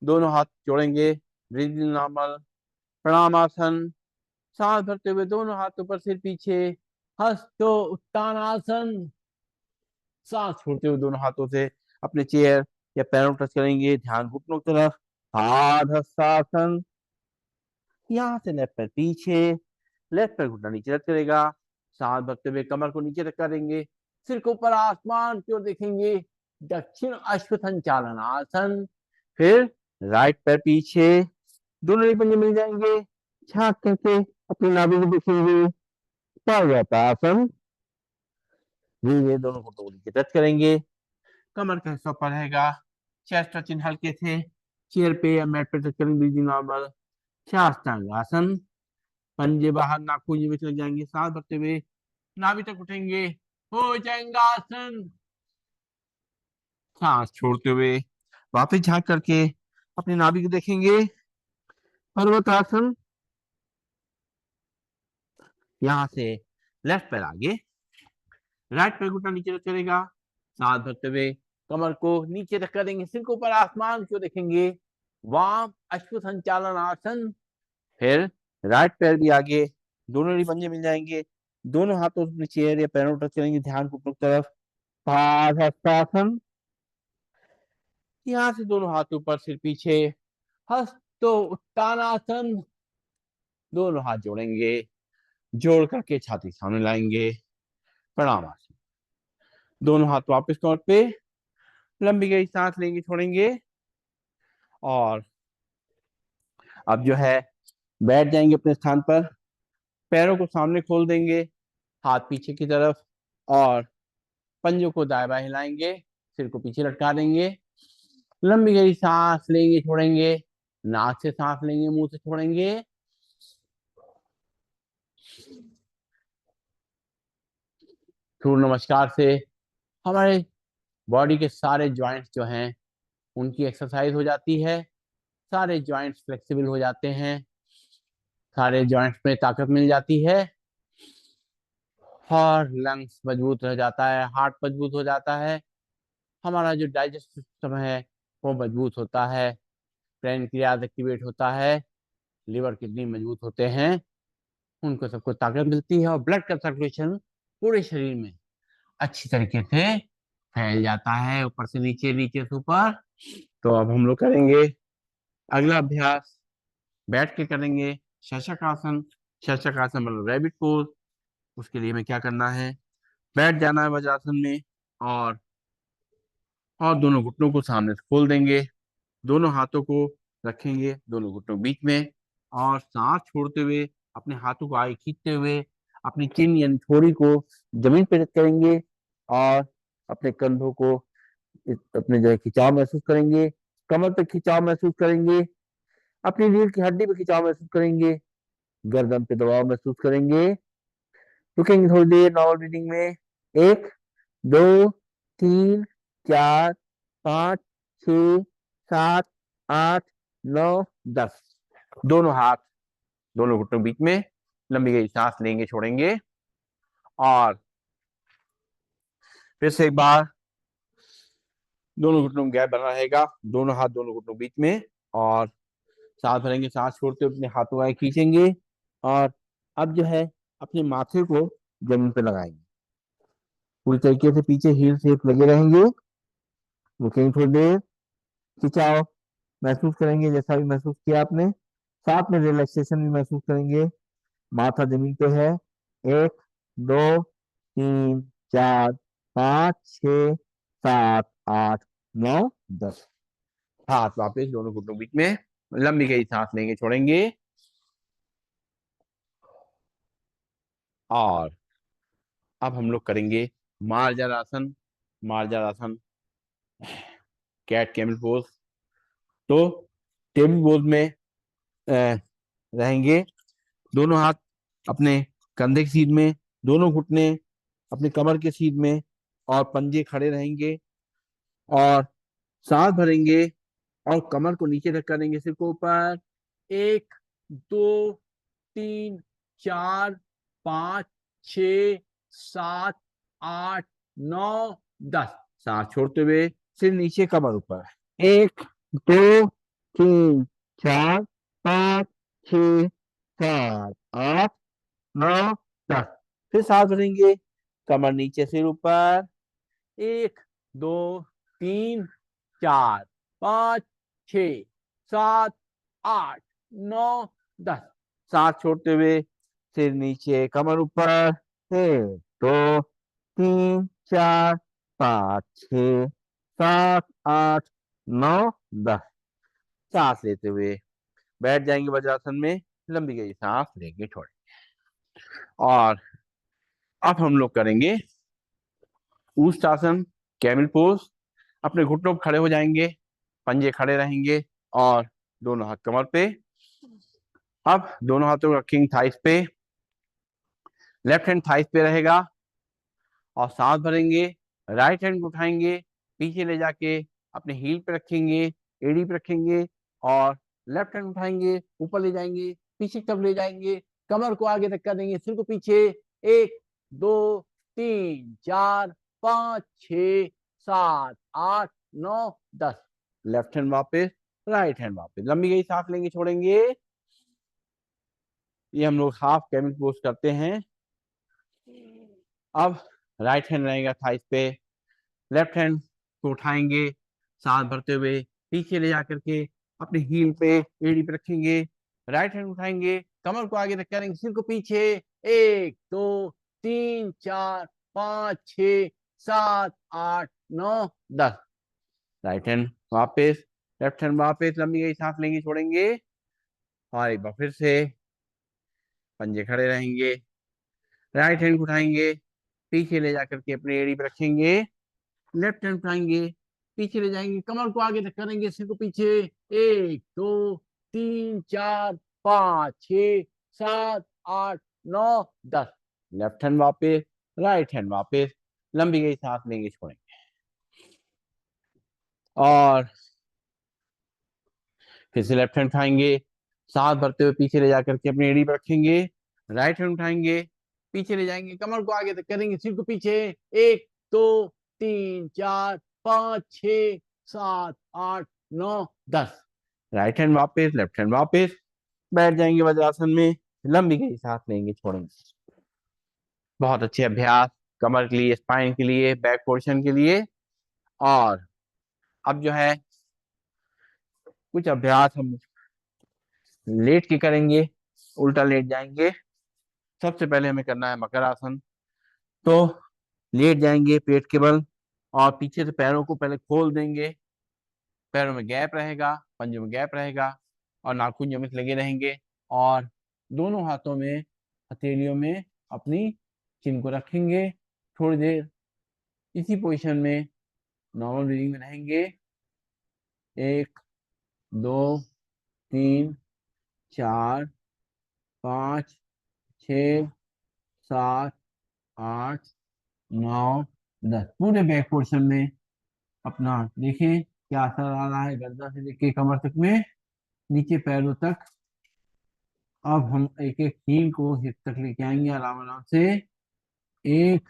Speaker 1: दोनों हाथ जोड़ेंगे, ब्रीदिंग नॉर्मल, प्रणाम आसन। सांस भरते हुए दोनों हाथ ऊपर, सिर पीछे, हस्तो उत्तानासन। सांस छोड़ते हुए दोनों हाथों से अपने चेयर या पैरों टच करेंगे, ध्यान घुटनों की तरफ, पादहस्तासन। यहाँ से लेफ्ट पैर पीछे, लेफ्ट पैर घुटना नीचे रख करेगा। सांस भरते हुए कमर को नीचे रख करेंगे, सिर को ऊपर आसमान की ओर देखेंगे, दक्षिण अश्व संचालन आसन। फिर राइट पैर पीछे, दोनों पंजे मिल जाएंगे, झांक करके अपनी नाभि को देखेंगे, आसन। धीरे दोनों घुटनों को नीचे टच करेंगे, कमर का हिस्सा ऊपर रहेगा, चेस्ट टचिंग हल्के से चेयर पे या मैट पे टच करेंगे, नॉर्मल साष्टांग आसन। पंजे बाहर, नाखून में चले जाएंगे, सांस भरते हुए नाभि तक उठेंगे, हो जाएंगे आसन। सांस छोड़ते हुए वापस झांक करके अपनी नाभि को देखेंगे, पर्वत आसन। यहाँ से लेफ्ट पैर आगे, राइट पैर घुटना नीचे रख करेगा, सांस भरते हुए कमर को नीचे रख करेंगे, सिर को ऊपर आसमान को देखेंगे, वाम अश्व संचालन आसन। फिर राइट पैर भी आगे, दोनों ही पंजे मिल जाएंगे, दोनों हाथों से चेयर या पैरों टच करेंगे, ध्यान घुटनों की तरफ, पादहस्तासन। यहाँ से दोनों हाथ ऊपर, सिर पीछे, हस्तो उत्तानासन। दोनों हाथ जोड़ेंगे, जोड़ करके छाती सामने लाएंगे, प्रणाम आसन। दोनों हाथ वापस कमर पे, लंबी गई सांस लेंगे, छोड़ेंगे। और अब जो है बैठ जाएंगे अपने स्थान पर, पैरों को सामने खोल देंगे, हाथ पीछे की तरफ, और पंजों को दाएं बाएं हिलाएंगे, सिर को पीछे लटका देंगे, लंबी गहरी सांस लेंगे, छोड़ेंगे, नाक से सांस लेंगे, मुंह से छोड़ेंगे। सूर्य नमस्कार से हमारे बॉडी के सारे जॉइंट्स जो हैं उनकी एक्सरसाइज हो जाती है, सारे जॉइंट्स फ्लेक्सिबल हो जाते हैं, सारे जॉइंट्स में ताकत मिल जाती है, और लंग्स मजबूत रह जाता है, हार्ट मजबूत हो जाता है, हमारा जो डाइजेस्टिव सिस्टम है वो मजबूत होता है, पैनक्रियाज एक्टिवेट होता है, लिवर किडनी मजबूत होते हैं, उनको सबको ताकत मिलती है, और ब्लड का सर्कुलेशन पूरे शरीर में अच्छी तरीके से फैल जाता है, ऊपर से नीचे, नीचे से ऊपर। तो अब हम लोग करेंगे अगला अभ्यास, बैठ के करेंगे शशक आसन। शशक आसन मतलब रैबिट पोज। उसके लिए हमें क्या करना है, बैठ जाना है वज्रासन में, और और दोनों घुटनों को सामने से खोल देंगे, दोनों हाथों को रखेंगे दोनों घुटनों के बीच में, और सांस छोड़ते हुए अपने हाथों को आगे खींचते हुए अपनी चिन यानी थोड़ी को जमीन पर रख करेंगे, और अपने कंधों को अपने जो है खिंचाव महसूस करेंगे, कमर पे खिंचाव महसूस करेंगे, अपनी रीढ़ की हड्डी पे खिंचाव महसूस करेंगे, गर्दन पे दबाव महसूस करेंगे। रुकेंगे थोड़ी देर नॉर्मल ब्रीदिंग में, 1 2 3 4 5 6 7 8 9 10। दोनों हाथ दोनों घुटनों के बीच में, लंबी गई सांस लेंगे, छोड़ेंगे, और फिर से एक बार दोनों घुटनों में गैप बना रहेगा, दोनों हाथ दोनों घुटनों के बीच में, और सांस भरेंगे, सांस छोड़ते हुए अपने हाथों को आगे खींचेंगे, और अब जो है अपने माथे को जमीन पे लगाएंगे, पूरी तरीके से पीछे हील शेप लगे रहेंगे। रुकेंगे थोड़ी देर, खिंचाव महसूस करेंगे जैसा भी महसूस किया आपने, साथ में रिलैक्सेशन भी महसूस करेंगे। माथा जमीन पे है, 1 2 3 4 5 6 7 8 9 10। हाथ वापस दोनों घुटनों के बीच में, लंबी गई सांस लेंगे, छोड़ेंगे, और अब हम लोग करेंगे मार्जर आसन। मार्जर आसन कैट कैमल पोज। तो टेबल पोज में रहेंगे, दोनों हाथ अपने कंधे की सीध में, दोनों घुटने अपने कमर के सीध में, और पंजे खड़े रहेंगे और सांस भरेंगे और कमर को नीचे रख करेंगे, सिर को ऊपर। 1 2 3 4 5 6 7 8 9 10। सांस छोड़ते हुए सिर नीचे, कमर ऊपर। 1 2 3 4 5 6 7 8 9 10। फिर सांस भरेंगे, कमर नीचे, सिर ऊपर। 1 2 3 4 5 6 7 8 9 10। सांस छोड़ते हुए सिर नीचे, कमर ऊपर। 1 2 3 4 5 6 7 8 9 10। सांस लेते हुए बैठ जाएंगे वज्रासन में, लंबी गई सांस लेंगे, छोड़ेंगे। और अब हम लोग करेंगे ऊष्टासन, कैमल पोज। अपने घुटनों पर खड़े हो जाएंगे, पंजे खड़े रहेंगे और दोनों हाथ कमर पे। अब दोनों हाथों को रखेंगे थाइस पे, लेफ्ट हैंड थाइस पे रहेगा और सांस भरेंगे। राइट हैंड को उठाएंगे, पीछे ले जाके अपने हील पे रखेंगे, एड़ी पे रखेंगे और लेफ्ट हैंड उठाएंगे, ऊपर ले जाएंगे, पीछे की तरफ ले जाएंगे, कमर को आगे तक कर देंगे, सिर को पीछे। 1 2 3 4 5 6 7 8 9 10। लेफ्ट हैंड वापस, राइट हैंड वापस, लंबी गई सांस लेंगे, छोड़ेंगे। ये हम लोग हाफ कैमल पोज करते हैं। अब राइट हैंड रहेगा थाइस पे, लेफ्ट हैंड को उठाएंगे, सांस भरते हुए पीछे ले जाकर के अपने हील पे, एड़ी पे रखेंगे। राइट हैंड उठाएंगे, कमर को आगे तक करेंगे, सिर को पीछे। 1 2 3 4 5 6 7 8 9 10। राइट हैंड वापस, लेफ्ट हैंड वापस, लंबी गई सांस लेंगे, छोड़ेंगे। और एक बार फिर से पंजे खड़े रहेंगे, राइट हैंड उठाएंगे, पीछे ले जाकर के अपने एड़ी पे रखेंगे, लेफ्ट हैंड उठाएंगे, पीछे ले जाएंगे, कमर को आगे तक करेंगे, सिर को पीछे। 1 2 3 4 5 6 7 8 9 10। लेफ्ट हैंड वापस, राइट हैंड वापस, लंबी गई सांस लेंगे, छोड़ेंगे। और फिर से लेफ्ट हैंड उठाएंगे, सांस भरते हुए पीछे ले जाकर के अपनी एड़ी पर रखेंगे, राइट हैंड उठाएंगे, पीछे ले जाएंगे, कमर को आगे तक करेंगे, सिर को पीछे। 1 2 3 4 5 6 7 8 9 10। राइट हैंड वापस, लेफ्ट हैंड वापस, बैठ जाएंगे वज्रासन में, लंबी गई सांस लेंगे, छोड़ेंगे। बहुत अच्छे अभ्यास कमर के लिए, स्पाइन के लिए, बैक पोर्शन के लिए। और अब जो है कुछ अभ्यास हम लेट के करेंगे, उल्टा लेट जाएंगे। सबसे पहले हमें करना है मकर आसन। तो लेट जाएंगे पेट के बल और पीछे से पैरों को पहले खोल देंगे, पैरों में गैप रहेगा, पंजों में गैप रहेगा और नाखून जमित लगे रहेंगे। और दोनों हाथों में, हथेलियों में अपनी चिन को रखेंगे। थोड़ी देर इसी पोजीशन में नॉर्मल ब्रीदिंग में रहेंगे। 1 2 3 4 5 6 7 8 9 10। पूरे बैक पोर्शन में अपना देखें क्या असर आ रहा है, गर्दन से लेके कमर तक में, नीचे पैरों तक। अब हम एक एक हील को हिप तक लेके आएंगे आराम आराम से। 1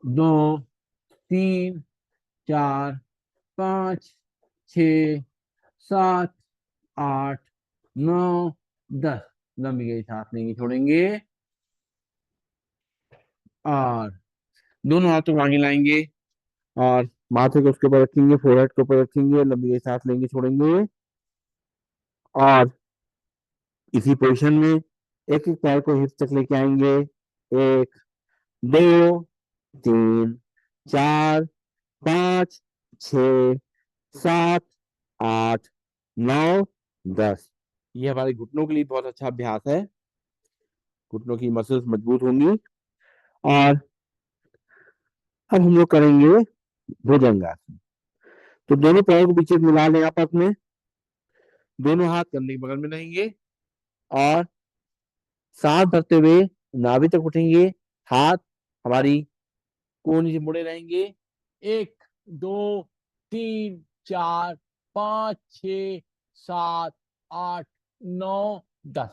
Speaker 1: 2 3 4 5 6 7 8 9 10। लंबी गई सांस लेंगे, छोड़ेंगे। और दोनों हाथों को आगे लाएंगे और माथे को उसके ऊपर रखेंगे, फोrehead के ऊपर रखेंगे, लंबी गई सांस लेंगे, छोड़ेंगे। और इसी पोजीशन में एक एक पैर को हिप तक लेके आएंगे। 1 2 3 4 5 6 7 8 9 10। ये हमारे घुटनों के लिए बहुत अच्छा अभ्यास है, घुटनों की मसल्स मजबूत होंगी। और अब हम लोग करेंगे भुजंगासन। तो दोनों पैरों को पीछे मिला लें आपस में, दोनों हाथ कंधे के बगल में रहेंगे और सांस भरते हुए नाभि तक उठेंगे, हाथ हमारी कोहनी से मुड़े रहेंगे। 1 2 3 4 5 6 7 8 9 10।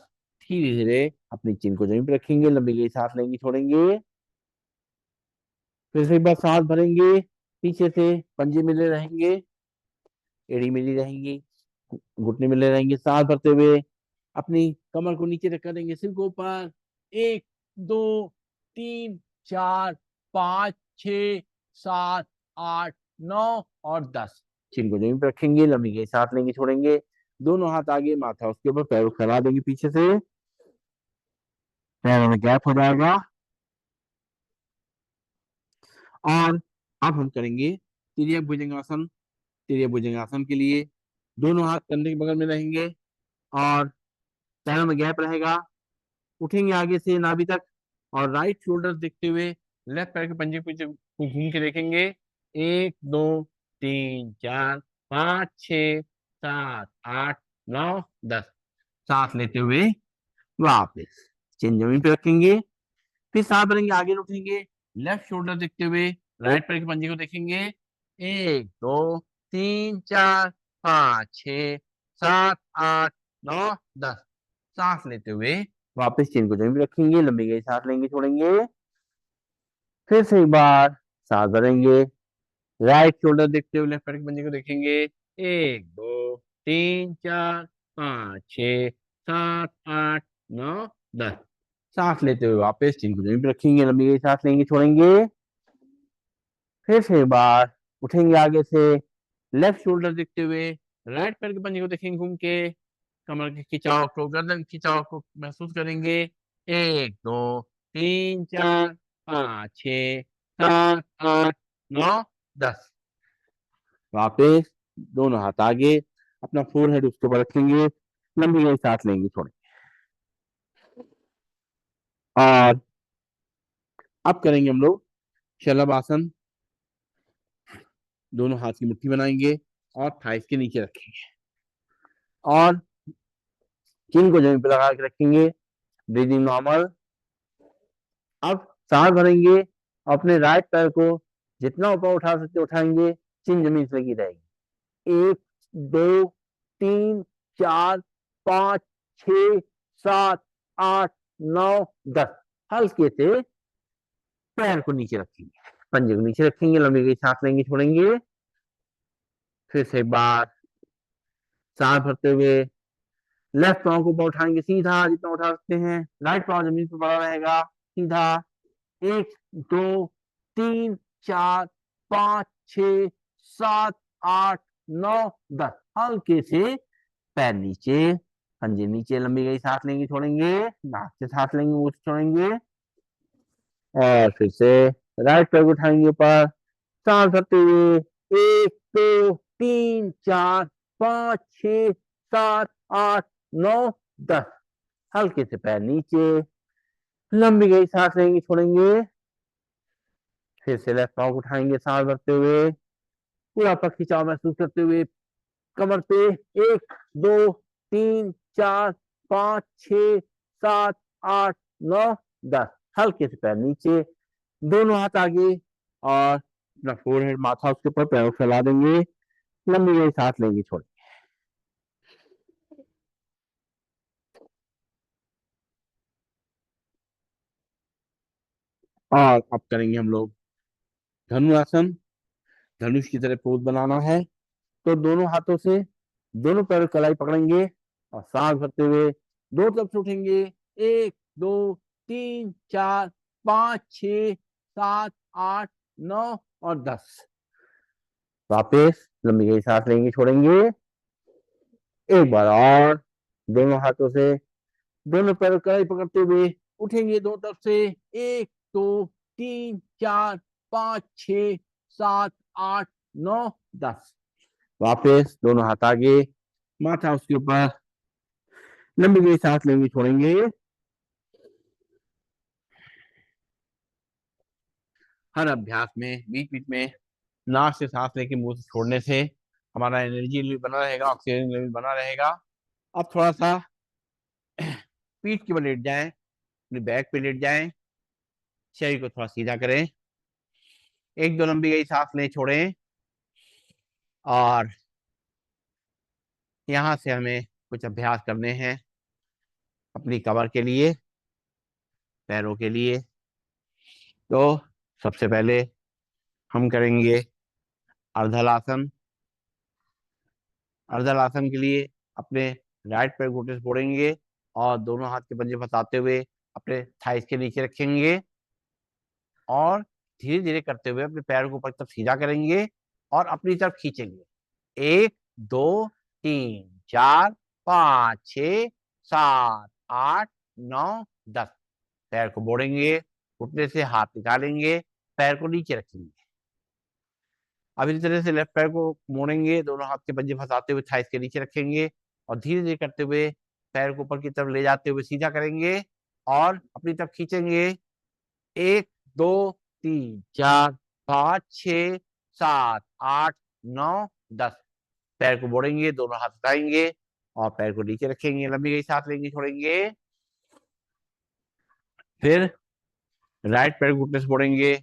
Speaker 1: धीरे धीरे अपनी चिन को जमीन पर रखेंगे, लंबी गई सांस लेंगे छोड़ेंगे। फिर से एक बार सांस भरेंगे, पीछे से पंजे मिले रहेंगे, एड़ी मिली रहेंगी, घुटने मिले रहेंगे। सांस भरते हुए अपनी कमर को नीचे रख करेंगे, सिर को ऊपर। 1 2 3 4 5 6 7 8 9 और 10। चिन को जमीन पर रखेंगे, लंबी गई सांस लेंगे छोड़ेंगे। दोनों हाथ आगे, माथा उसके ऊपर, पैरों को फैला देंगे पीछे से, पैरों में गैप हो जाएगा। और अब हम करेंगे तिर्यक भुजंगासन। तिर्यक भुजंगासन के लिए दोनों हाथ कंधे के बगल में रहेंगे और पैरों में गैप रहेगा। उठेंगे आगे से नाभि तक और राइट शोल्डर देखते हुए लेफ्ट पैर के पंजे को घूम के देखेंगे। 1 2 3 4 5 6 7 8 9 10। सांस लेते हुए वापस चिन जमीन पे रखेंगे। फिर सांस भरेंगे, आगे उठेंगे, लेफ्ट शोल्डर देखते हुए राइट पैर के पंजे को देखेंगे। 1 2 3 4 5 6 7 8 9 10। सांस लेते हुए वापस चेन को जमीन पे रखेंगे, लंबी गई सांस लेंगे छोड़ेंगे। फिर से एक बार सांस भरेंगे, राइट शोल्डर देखते हुए लेफ्ट पैर के पंजे को देखेंगे। 1 2 3 4 5 6 7 8 9 10। सांस लेते हुए वापस चेन को जमीन पे रखेंगे, लंबी गई सांस लेंगे छोड़ेंगे। फिर से एक बार उठेंगे आगे से, लेफ्ट शोल्डर देखते हुए राइट पैर के पंजे को देखेंगे घूम के, कमर के खिंचाव को, गर्दन के खिंचाव को महसूस करेंगे। 1 2 3 4 5 6 7 8 9 10। वापिस दोनों हाथ आगे, अपना फोरहेड उसके ऊपर रखेंगे, लंबी गई सांस लेंगे छोड़ेंगे। और अब करेंगे हम लोग शलभ आसन। दोनों हाथ की मुट्ठी बनाएंगे और थाइस के नीचे रखेंगे और चिन को जमीन पर लगा के रखेंगे। Breathing normal. अब सांस भरेंगे, अपने राइट पैर को जितना ऊपर उठा सकते उठाएंगे, चिन जमीन से लगी रहेगी। 1 2 3 4 5 6 7 8 9 10। हल्के से पैर को नीचे रखेंगे, पंजे को नीचे रखेंगे, लंबी गई सांस लेंगे छोड़ेंगे। फिर से एक बार सांस भरते हुए लेफ्ट पाँव को ऊपर उठाएंगे सीधा, जितना उठा सकते हैं। राइट पाँव जमीन पर पड़ा रहेगा सीधा। 1 2 3 4 5 6 7 8 9 10। हल्के से पैर नीचे, पंजे नीचे, लंबी गई सांस लेंगे छोड़ेंगे, नाक से सांस लेंगे, मुंह से छोड़ेंगे। और फिर से राइट पैर को उठाएंगे ऊपर, सांस भरते हुए 1 2 3 4 5 6 7 8 9 10। हल्के से पैर नीचे, लंबी गई सांस लेंगे छोड़ेंगे। फिर से लेफ्ट पाँव उठाएंगे सांस भरते हुए, पूरा पग खिंचाव महसूस करते हुए कमर पे। 1 2 3 4 5 6 7 8 9 10। हल्के से पैर नीचे, दोनों हाथ आगे और अपना फोरहेड, माथा उसके ऊपर, पैरों को फैला देंगे, लंबी गई सांस लेंगे छोड़ेंगे। और अब करेंगे हम लोग धनुरासन। धनुष की तरह पोज बनाना है, तो दोनों हाथों से दोनों पैरों की कलाई पकड़ेंगे और सांस भरते हुए दो तरफ से उठेंगे। 1 2 3 4 5 6 7 8 9 और 10। वापिस लंबी गई सांस लेंगे छोड़ेंगे। एक बार और दोनों हाथों से दोनों पैरों की कलाई पकड़ते हुए उठेंगे दो तरफ से। 1 2 3 4 5 6 7 8 9 10। वापिस दोनों हाथ आगे, माथा उसके ऊपर, लंबी गई सांस लेंगे छोड़ेंगे। हर अभ्यास में बीच बीच में नाक से सांस लेके मुंह से छोड़ने से हमारा एनर्जी लेवल बना रहेगा, ऑक्सीजन लेवल बना रहेगा। अब थोड़ा सा पीठ के बल लेट जाएं, अपने बैक पे लेट जाएं, शरीर को थोड़ा सीधा करें एक दो लंबी गई सांस लें, छोड़ें। और यहाँ से हमें कुछ अभ्यास करने हैं अपनी कमर के लिए, पैरों के लिए। तो सबसे पहले हम करेंगे अर्धलासन। अर्धलासन के लिए अपने राइट पैर घुटने से फोड़ेंगे और दोनों हाथ के पंजे फंसाते हुए अपने थाइस के नीचे रखेंगे और धीरे धीरे करते हुए अपने पैर को ऊपर की तरफ सीधा करेंगे और अपनी तरफ खींचेंगे। एक, दो, तीन, चार, पाँच, छ, सात, आठ, नौ, 10। पैर को मोड़ेंगे, घुटने से हाथ निकालेंगे, पैर को नीचे रखेंगे। अब इसी तरह से लेफ्ट पैर को मोड़ेंगे, दोनों हाथ के पंजे फंसाते हुए थाइस के नीचे रखेंगे और धीरे धीरे करते हुए पैर को ऊपर की तरफ ले जाते हुए सीधा करेंगे और अपनी तरफ खींचेंगे। एक, दो, तीन, चार, पाँच, छ, सात, आठ, नौ, 10। पैर को मोड़ेंगे, दोनों हाथ उठाएंगे और पैर को नीचे रखेंगे, लंबी गई सांस लेंगे, छोड़ेंगे। फिर राइट पैर घुटने से मोड़ेंगे,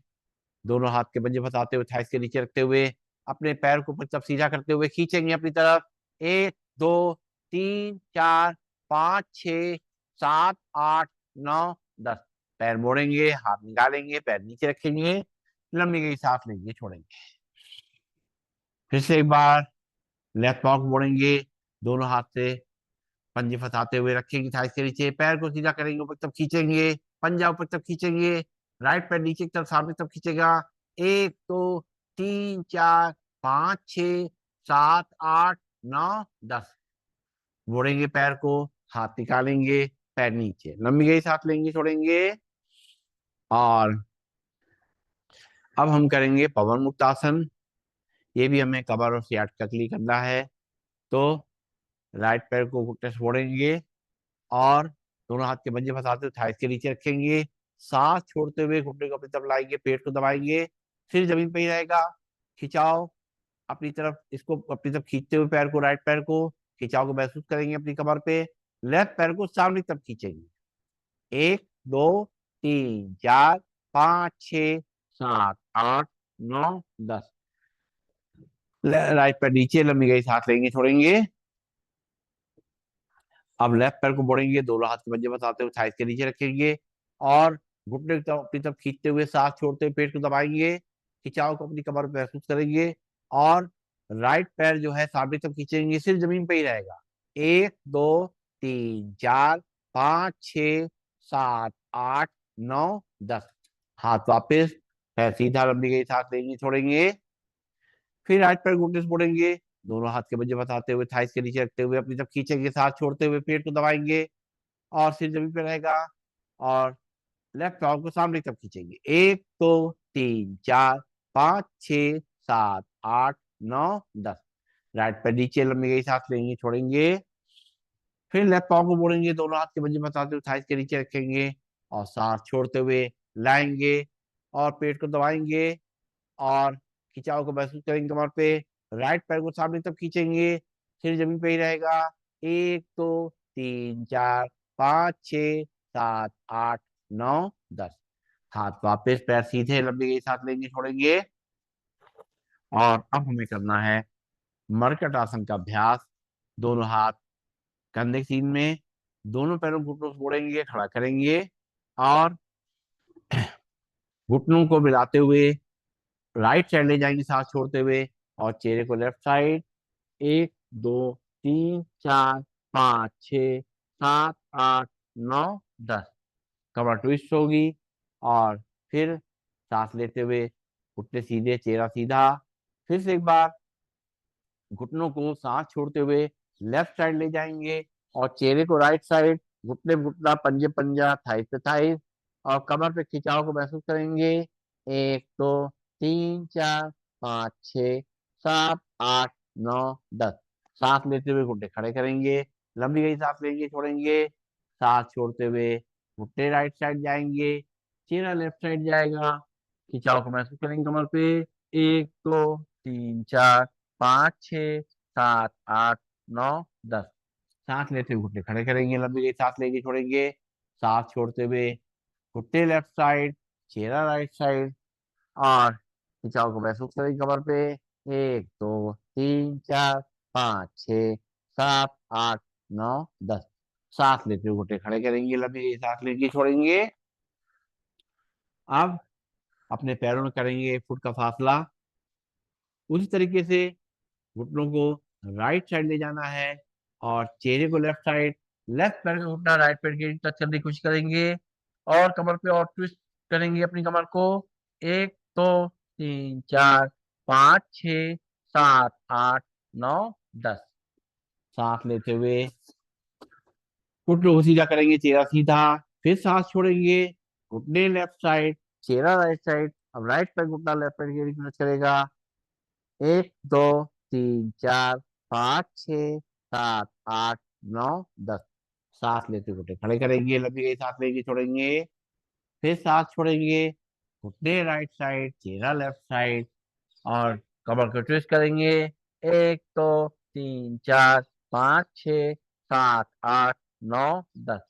Speaker 1: दोनों हाथ के पंजे फंसाते हुए थाइस के नीचे रखते हुए अपने पैर को ऊपर की तरफ सीधा करते हुए खींचेंगे अपनी तरफ। एक, दो, तीन, चार, पाँच, छ, सात, आठ, नौ, 10। पैर मोड़ेंगे, हाथ निकालेंगे, पैर नीचे रखेंगे, लंबी गई सांस लेंगे, छोड़ेंगे। फिर से एक बार लेफ्ट पाँव को मोड़ेंगे, दोनों हाथ से पंजे फंसाते हुए रखेंगे थाइस के नीचे, पैर को सीधा करेंगे, ऊपर की तरफ खींचेंगे, पंजा ऊपर की तरफ खींचेंगे, राइट पैर नीचे की तरफ सामने की तरफ खींचेगा। एक, दो, तीन, चार, पाँच, छ, सात, आठ, नौ, 10। मोड़ेंगे पैर को, हाथ निकालेंगे, पैर नीचे, लंबी गई सांस लेंगे, छोड़ेंगे। और अब हम करेंगे पवन मुक्तासन। ये भी हमें कमर और सियाटिका के लिए करना है। तो राइट पैर को घुटने से मोड़ेंगे और दोनों हाथ के पंजे फंसाते हुए थाइस के नीचे रखेंगे, सांस छोड़ते हुए घुटने को अपनी तरफ लाएंगे, पेट को दबाएंगे, फिर जमीन पे ही रहेगा। खिंचाव अपनी तरफ, इसको अपनी तरफ खींचते हुए पैर को, राइट पैर को खिंचाव को महसूस करेंगे अपनी कमर पे। लेफ्ट पैर को सामने की तरफ खींचेंगे। एक, दो, तीन, चार, पाँच, छ, सात, आठ, नौ, 10। राइट पैर नीचे, लंबी गई सांस लेंगे, छोड़ेंगे। अब लेफ्ट पैर को मोड़ेंगे, दोनों हाथ के पंजे फंसाते हुए थाइस के नीचे रखेंगे और घुटने की तरफ अपनी तरफ खींचते हुए, सांस छोड़ते हुए पेट को दबाएंगे, खिंचाव को अपनी कमर पर महसूस करेंगे और राइट पैर जो है सामने तरफ खींचेंगे, सिर्फ जमीन पे ही रहेगा। एक, दो, तीन, चार, पाँच, छ, सात, आठ, नौ, 10। हाथ वापस, पैर सीधा, लंबी गई सांस लेंगे, छोड़ेंगे। फिर राइट पैर घुटने से मोड़ेंगे, दोनों हाथ के पंजे फंसाते हुए थाइस के नीचे रखते हुए अपनी तरफ खींचेंगे, सांस छोड़ते हुए पेट को दबाएंगे और सिर जमीन पे रहेगा। और लेफ्ट पाँव को सामने की तरफ खींचेंगे। एक, दो, तीन, चार, पाँच, छ, सात, आठ, नौ, 10। राइट पैर नीचे, लंबी गई सांस लेंगे, छोड़ेंगे। फिर लेफ्ट पाँव को मोड़ेंगे, दोनों हाथ के पंजे फंसाते हुए थाइस के नीचे रखेंगे और सांस छोड़ते हुए लाएंगे और पेट को दबाएंगे और खिंचाव को महसूस करेंगे कमर पे। राइट पैर को सामने तक खींचेंगे, फिर जमीन पे ही रहेगा। एक, दो, तीन, चार, पाँच, छ, सात, आठ, नौ, 10। हाथ वापस, पैर सीधे, लंबी गई सांस लेंगे, छोड़ेंगे। और अब हमें करना है मरकट आसन का अभ्यास। दोनों हाथ कंधे के सीन में, दोनों पैरों को घुटनों से मोड़ेंगे, खड़ा करेंगे और घुटनों को मिलाते हुए राइट साइड ले जाएंगे सांस छोड़ते हुए और चेहरे को लेफ्ट साइड। एक, दो, तीन, चार, पाँच, छ, सात, आठ, नौ, 10। कमर ट्विस्ट होगी और फिर सांस लेते हुए घुटने सीधे, चेहरा सीधा। फिर से एक बार घुटनों को सांस छोड़ते हुए लेफ्ट साइड ले जाएंगे और चेहरे को राइट साइड, घुटने पे घुटना, पंजे पंजा, थाइस पे थाइस और कमर पे खिंचाव को महसूस करेंगे। एक, दो, तीन, चार, पाँच, छ, सात, आठ, नौ, 10। सांस लेते हुए घुटने खड़े करेंगे, लंबी गई सांस लेंगे, छोड़ेंगे। सांस छोड़ते हुए घुटने राइट साइड जाएंगे, चेहरा लेफ्ट साइड जाएगा, खिंचाव को महसूस करेंगे कमर पे। एक, दो, तीन, चार, पाँच, छ, सात, आठ, नौ, 10। सांस लेते हुए घुटने खड़े करेंगे, लंबी गई सांस लेंगे, छोड़ेंगे। सांस छोड़ते हुए घुटने लेफ्ट साइड, चेहरा राइट साइड और खिंचाव को महसूस करेंगे कमर पे। 1 2 3 4 5 6 7 8 9 10। सांस लेते हुए घुटने खड़े करेंगे, लंबी सांस लेंगे, छोड़ेंगे। अब अपने पैरों में करेंगे 1 फुट का फासला। उसी तरीके से घुटनों को राइट साइड ले जाना है और चेहरे को लेफ्ट साइड। लेफ्ट पैर का घुटना राइट पैर के टच करने की कोशिश करेंगे और कमर पे और ट्विस्ट करेंगे अपनी कमर को। 1 2 3 4 5 6 7 8 9 10। सांस लेते हुए घुटनों को सीधा करेंगे, चेहरा सीधा। फिर सांस छोड़ेंगे, घुटने लेफ्ट साइड, चेहरा राइट साइड। अब राइट पैर घुटना लेफ्ट पैर की टच करेगा। 1 2 3 4 5 6 7 8 9 10। सांस लेते घुटने खड़े करेंगे, लंबी गई सांस लेंगे, छोड़ेंगे। फिर सांस छोड़ेंगे, घुटने राइट साइड, चेहरा लेफ्ट साइड और कमर को ट्विस्ट करेंगे। 1 2 3 4 5 6 7 8 9 10।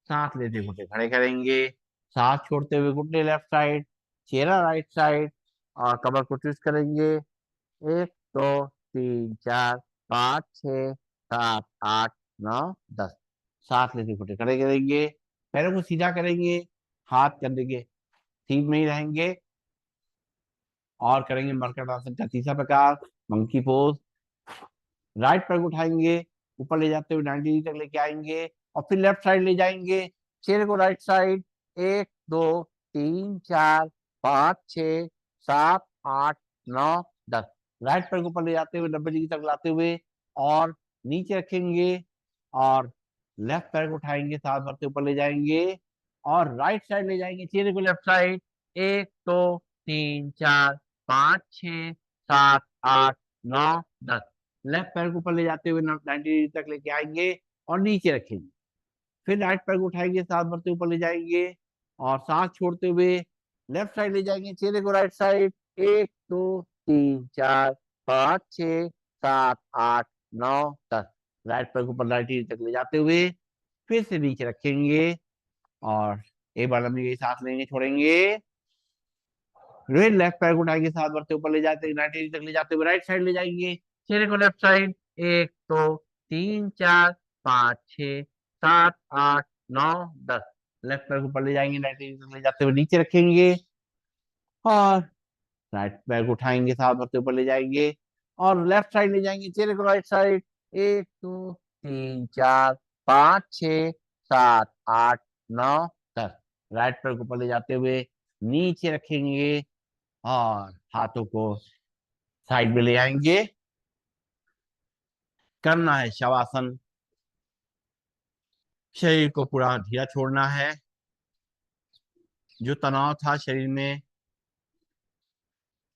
Speaker 1: सांस लेते घुटने खड़े करेंगे, सांस छोड़ते हुए घुटने लेफ्ट साइड, चेहरा राइट साइड और कमर को ट्विस्ट करेंगे। 1 2 3 4 5 6 7 8 9 10। सांस लेते घुटने खड़े करेंगे, पैरों को सीधा करेंगे, हाथ कंधे के सीध में ही रहेंगे और करेंगे मरकट आसन का तीसरा प्रकार, मंकी पोज। राइट पैर को उठाएंगे, ऊपर ले जाते हुए 90 डिग्री तक लेके आएंगे और फिर लेफ्ट साइड ले जाएंगे, चेहरे को राइट साइड। 1 2 3 4 5 6 7 8 9 10। राइट पैर को ऊपर ले जाते हुए 90 डिग्री तक लाते हुए और नीचे रखेंगे और लेफ्ट पैर को उठाएंगे, साथ भरते ऊपर ले जाएंगे और राइट साइड ले जाएंगे, चेहरे को लेफ्ट साइड। 1 2 3 4 5 6 7 8 9 10। लेफ्ट पैर को ऊपर ले जाते हुए 90 डिग्री तक लेके आएंगे और नीचे रखेंगे। फिर राइट पैर को उठाएंगे, सांस भरते ऊपर ले जाएंगे और सांस छोड़ते हुए लेफ्ट साइड ले जाएंगे, चेहरे को राइट साइड। 1 2 3 4 5 6 7 8 9 10। राइट पैर को ऊपर 90 डिग्री तक ले जाते हुए फिर से नीचे रखेंगे और एक बार लंबी गई सांस लेंगे, छोड़ेंगे। फिर लेफ्ट पैर को उठाएंगे, साथ बढ़ते ऊपर ले जाते 90 तक ले जाते हुए राइट साइड ले जाएंगे, चेहरे को लेफ्ट साइड। 1 2 3 4 5 6 7 8 9 10। लेफ्ट पैर को ऊपर ले जाएंगे, 90 तक ले जाते हुए नीचे रखेंगे और राइट पैर को उठाएंगे, साथ बढ़ते ऊपर ले जाएंगे और लेफ्ट साइड ले जाएंगे, चेहरे को राइट साइड। 1 2 3 4 5 6 7 8 9 10। राइट पैर को ऊपर ले जाते हुए नीचे रखेंगे और हाथों को साइड में ले आएंगे। करना है शवासन। शरीर को पूरा ढीला छोड़ना है। जो तनाव था शरीर में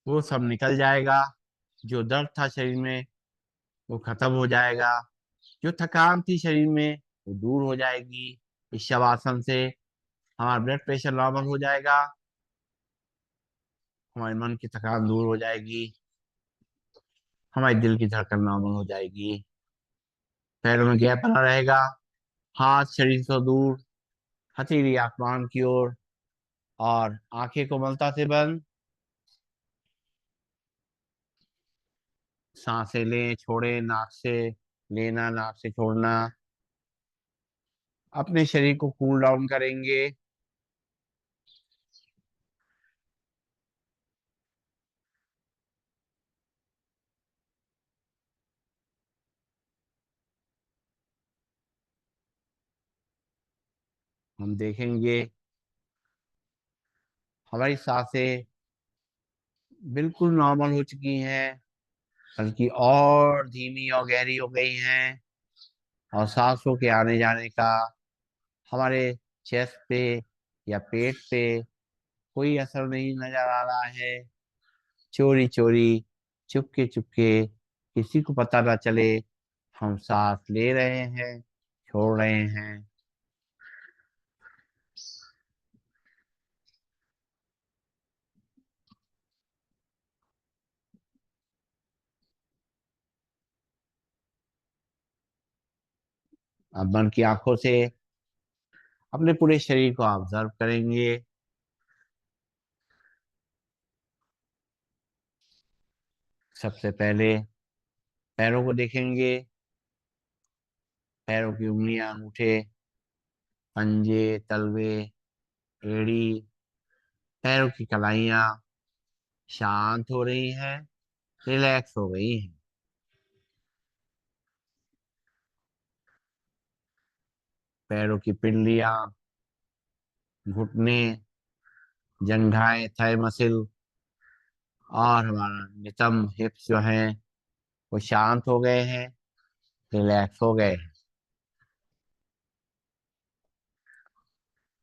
Speaker 1: वो सब निकल जाएगा। जो दर्द था शरीर में वो खत्म हो जाएगा। जो थकान थी शरीर में वो दूर हो जाएगी। इस शवासन से हमारा ब्लड प्रेशर नॉर्मल हो जाएगा, हमारे मन की थकान दूर हो जाएगी, हमारे दिल की धड़कन नॉर्मल हो जाएगी, पैरों में गैप बना रहेगा, हाथ शरीर से दूर, हथेली आसमान की ओर और आंखें कोमलता से बंद। सांसें लें, छोड़ें, नाक से लेना, नाक से छोड़ना। अपने शरीर को कूल डाउन करेंगे। हम देखेंगे हमारी सांसें बिल्कुल नॉर्मल हो चुकी हैं, बल्कि और धीमी और गहरी हो गई हैं और सांसों के आने जाने का हमारे चेस्ट पे या पेट पे कोई असर नहीं नजर आ रहा है। चोरी चोरी, चुपके चुपके, किसी को पता ना चले हम सांस ले रहे हैं, छोड़ रहे हैं। अब मन की आंखों से अपने पूरे शरीर को ऑब्जर्व करेंगे। सबसे पहले पैरों को देखेंगे। पैरों की उंगलियां, अंगूठे, पंजे, तलवे, एड़ी, पैरों की कलाइयां शांत हो रही हैं, रिलैक्स हो गई हैं। पैरों की पिंडलियां, घुटने, जंघाएं, थाई मसल और हमारा नितंब, हिप्स जो हैं वो शांत हो गए हैं, रिलैक्स हो गए हैं।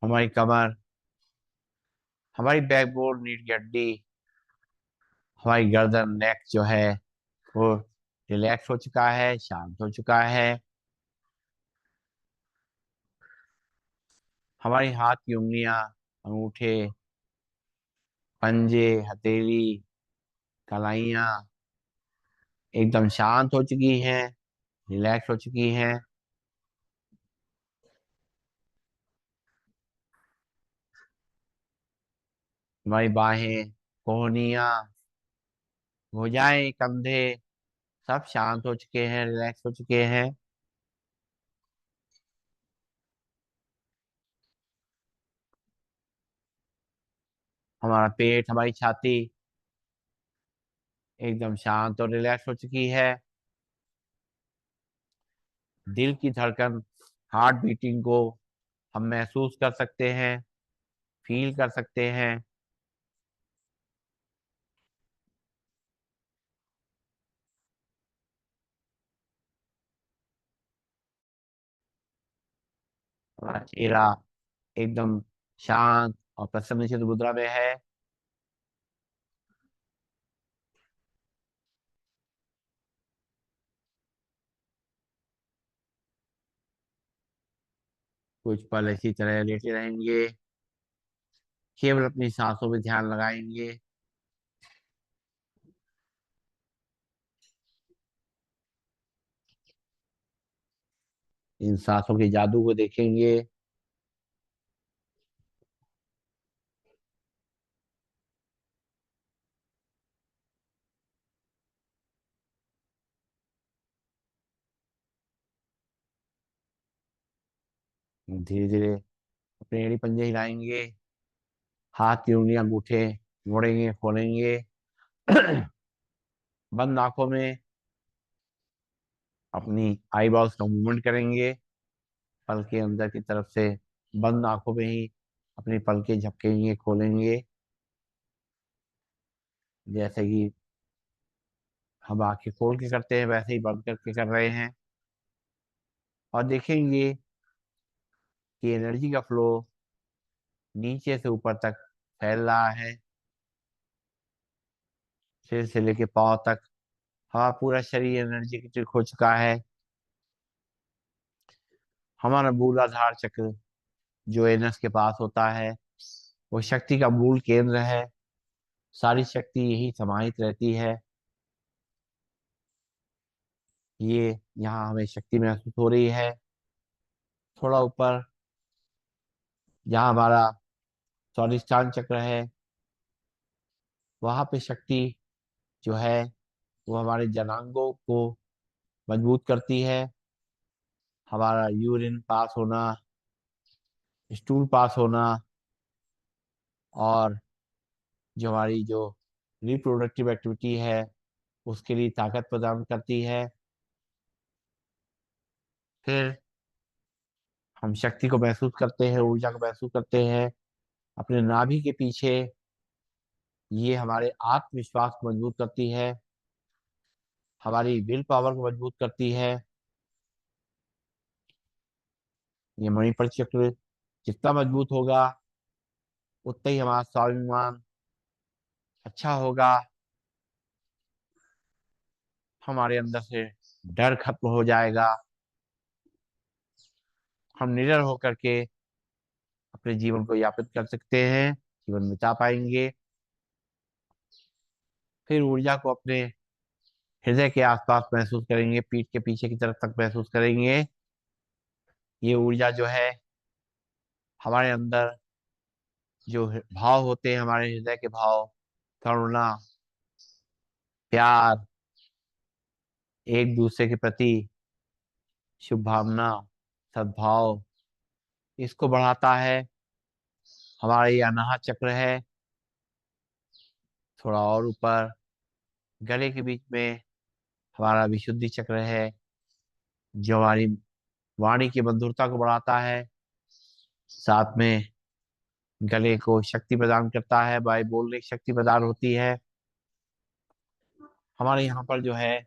Speaker 1: हमारी कमर, हमारी बैकबोन, रीढ़ की हड्डी, हमारी गर्दन, नेक जो है वो रिलैक्स हो चुका है, शांत हो चुका है। हमारी हाथ की उंगलियां, अंगूठे, पंजे, हथेली, कलाइयां एकदम शांत हो चुकी हैं, रिलैक्स हो चुकी हैं। हमारी बाहें, कोहनियां, भुजाएं, कंधे सब शांत हो चुके हैं, रिलैक्स हो चुके हैं। हमारा पेट, हमारी छाती एकदम शांत और रिलैक्स हो चुकी है। दिल की धड़कन, हार्ट बीटिंग को हम महसूस कर सकते हैं, फील कर सकते हैं। हमारा चेहरा एकदम शांत और प्रसन्नचित मुद्रा में है। कुछ पल इसी तरह लेटे रहेंगे, केवल अपनी सांसों में ध्यान लगाएंगे। इन सांसों के जादू को देखेंगे। धीरे धीरे अपने एड़ी पंजे हिलाएंगे, हाथ की उंगलियां, अंगूठे मोड़ेंगे, खोलेंगे। बंद आंखों में अपनी आई बॉल्स का मूवमेंट करेंगे, पल के अंदर की तरफ से बंद आंखों में ही अपनी पलकें झपकेंगे, खोलेंगे। जैसे कि हम आंखें खोल के करते हैं वैसे ही बंद करके कर रहे हैं। और देखेंगे कि एनर्जी का फ्लो नीचे से ऊपर तक फैल रहा है, सिर से लेके पांव तक हमारा पूरा शरीर एनर्जेटिक हो चुका है। हमारा मूलाधार चक्र जो एनस के पास होता है वो शक्ति का मूल केंद्र है। सारी शक्ति यही समाहित रहती है। ये यहाँ हमें शक्ति महसूस हो रही है। थोड़ा ऊपर जहाँ हमारा स्वादिष्टान चक्र है, वहां पे शक्ति जो है वो हमारे जनांगों को मजबूत करती है। हमारा यूरिन पास होना, स्टूल पास होना और जो हमारी जो रिप्रोडक्टिव एक्टिविटी है उसके लिए ताकत प्रदान करती है। फिर हम शक्ति को महसूस करते हैं, ऊर्जा को महसूस करते हैं अपने नाभि के पीछे। ये हमारे आत्मविश्वास को मजबूत करती है, हमारी विल पावर को मजबूत करती है। ये मणिपुर चक्र जितना मजबूत होगा उतना ही हमारा स्वाभिमान अच्छा होगा। हमारे अंदर से डर खत्म हो जाएगा। हम निडर होकर के अपने जीवन को यापित कर सकते हैं, जीवन बिता पाएंगे। फिर ऊर्जा को अपने हृदय के आसपास महसूस करेंगे, पीठ के पीछे की तरफ तक महसूस करेंगे। ये ऊर्जा जो है हमारे अंदर जो भाव होते हैं, हमारे हृदय के भाव, करुणा, प्यार, एक दूसरे के प्रति शुभ भावना, सद्भाव, इसको बढ़ाता है। हमारा ये अनाहत चक्र है, थोड़ा और ऊपर गले के बीच में हमारा विशुद्धि चक्र है, जो हमारी वाणी की मधुरता को बढ़ाता है, साथ में गले को शक्ति प्रदान करता है, वायु बोलने की शक्ति प्रदान होती है। हमारे यहाँ पर जो है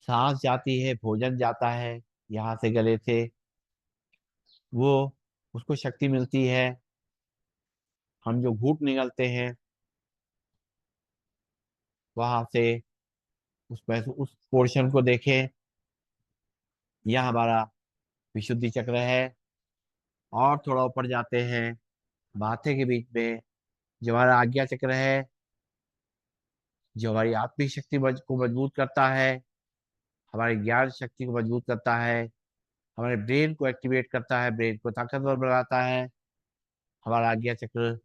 Speaker 1: सांस जाती है, भोजन जाता है यहाँ से गले से, वो उसको शक्ति मिलती है। हम जो घूंट निगलते हैं वहां से उस पोर्शन को देखें, यह हमारा विशुद्धि चक्र है। और थोड़ा ऊपर जाते हैं माथे के बीच में, जो हमारा आज्ञा चक्र है, जो हमारी आत्मिक शक्ति को मजबूत करता है, हमारी ज्ञान शक्ति को मजबूत करता है, हमारे ब्रेन को एक्टिवेट करता है, ब्रेन को ताकतवर बनाता है हमारा आज्ञा चक्र।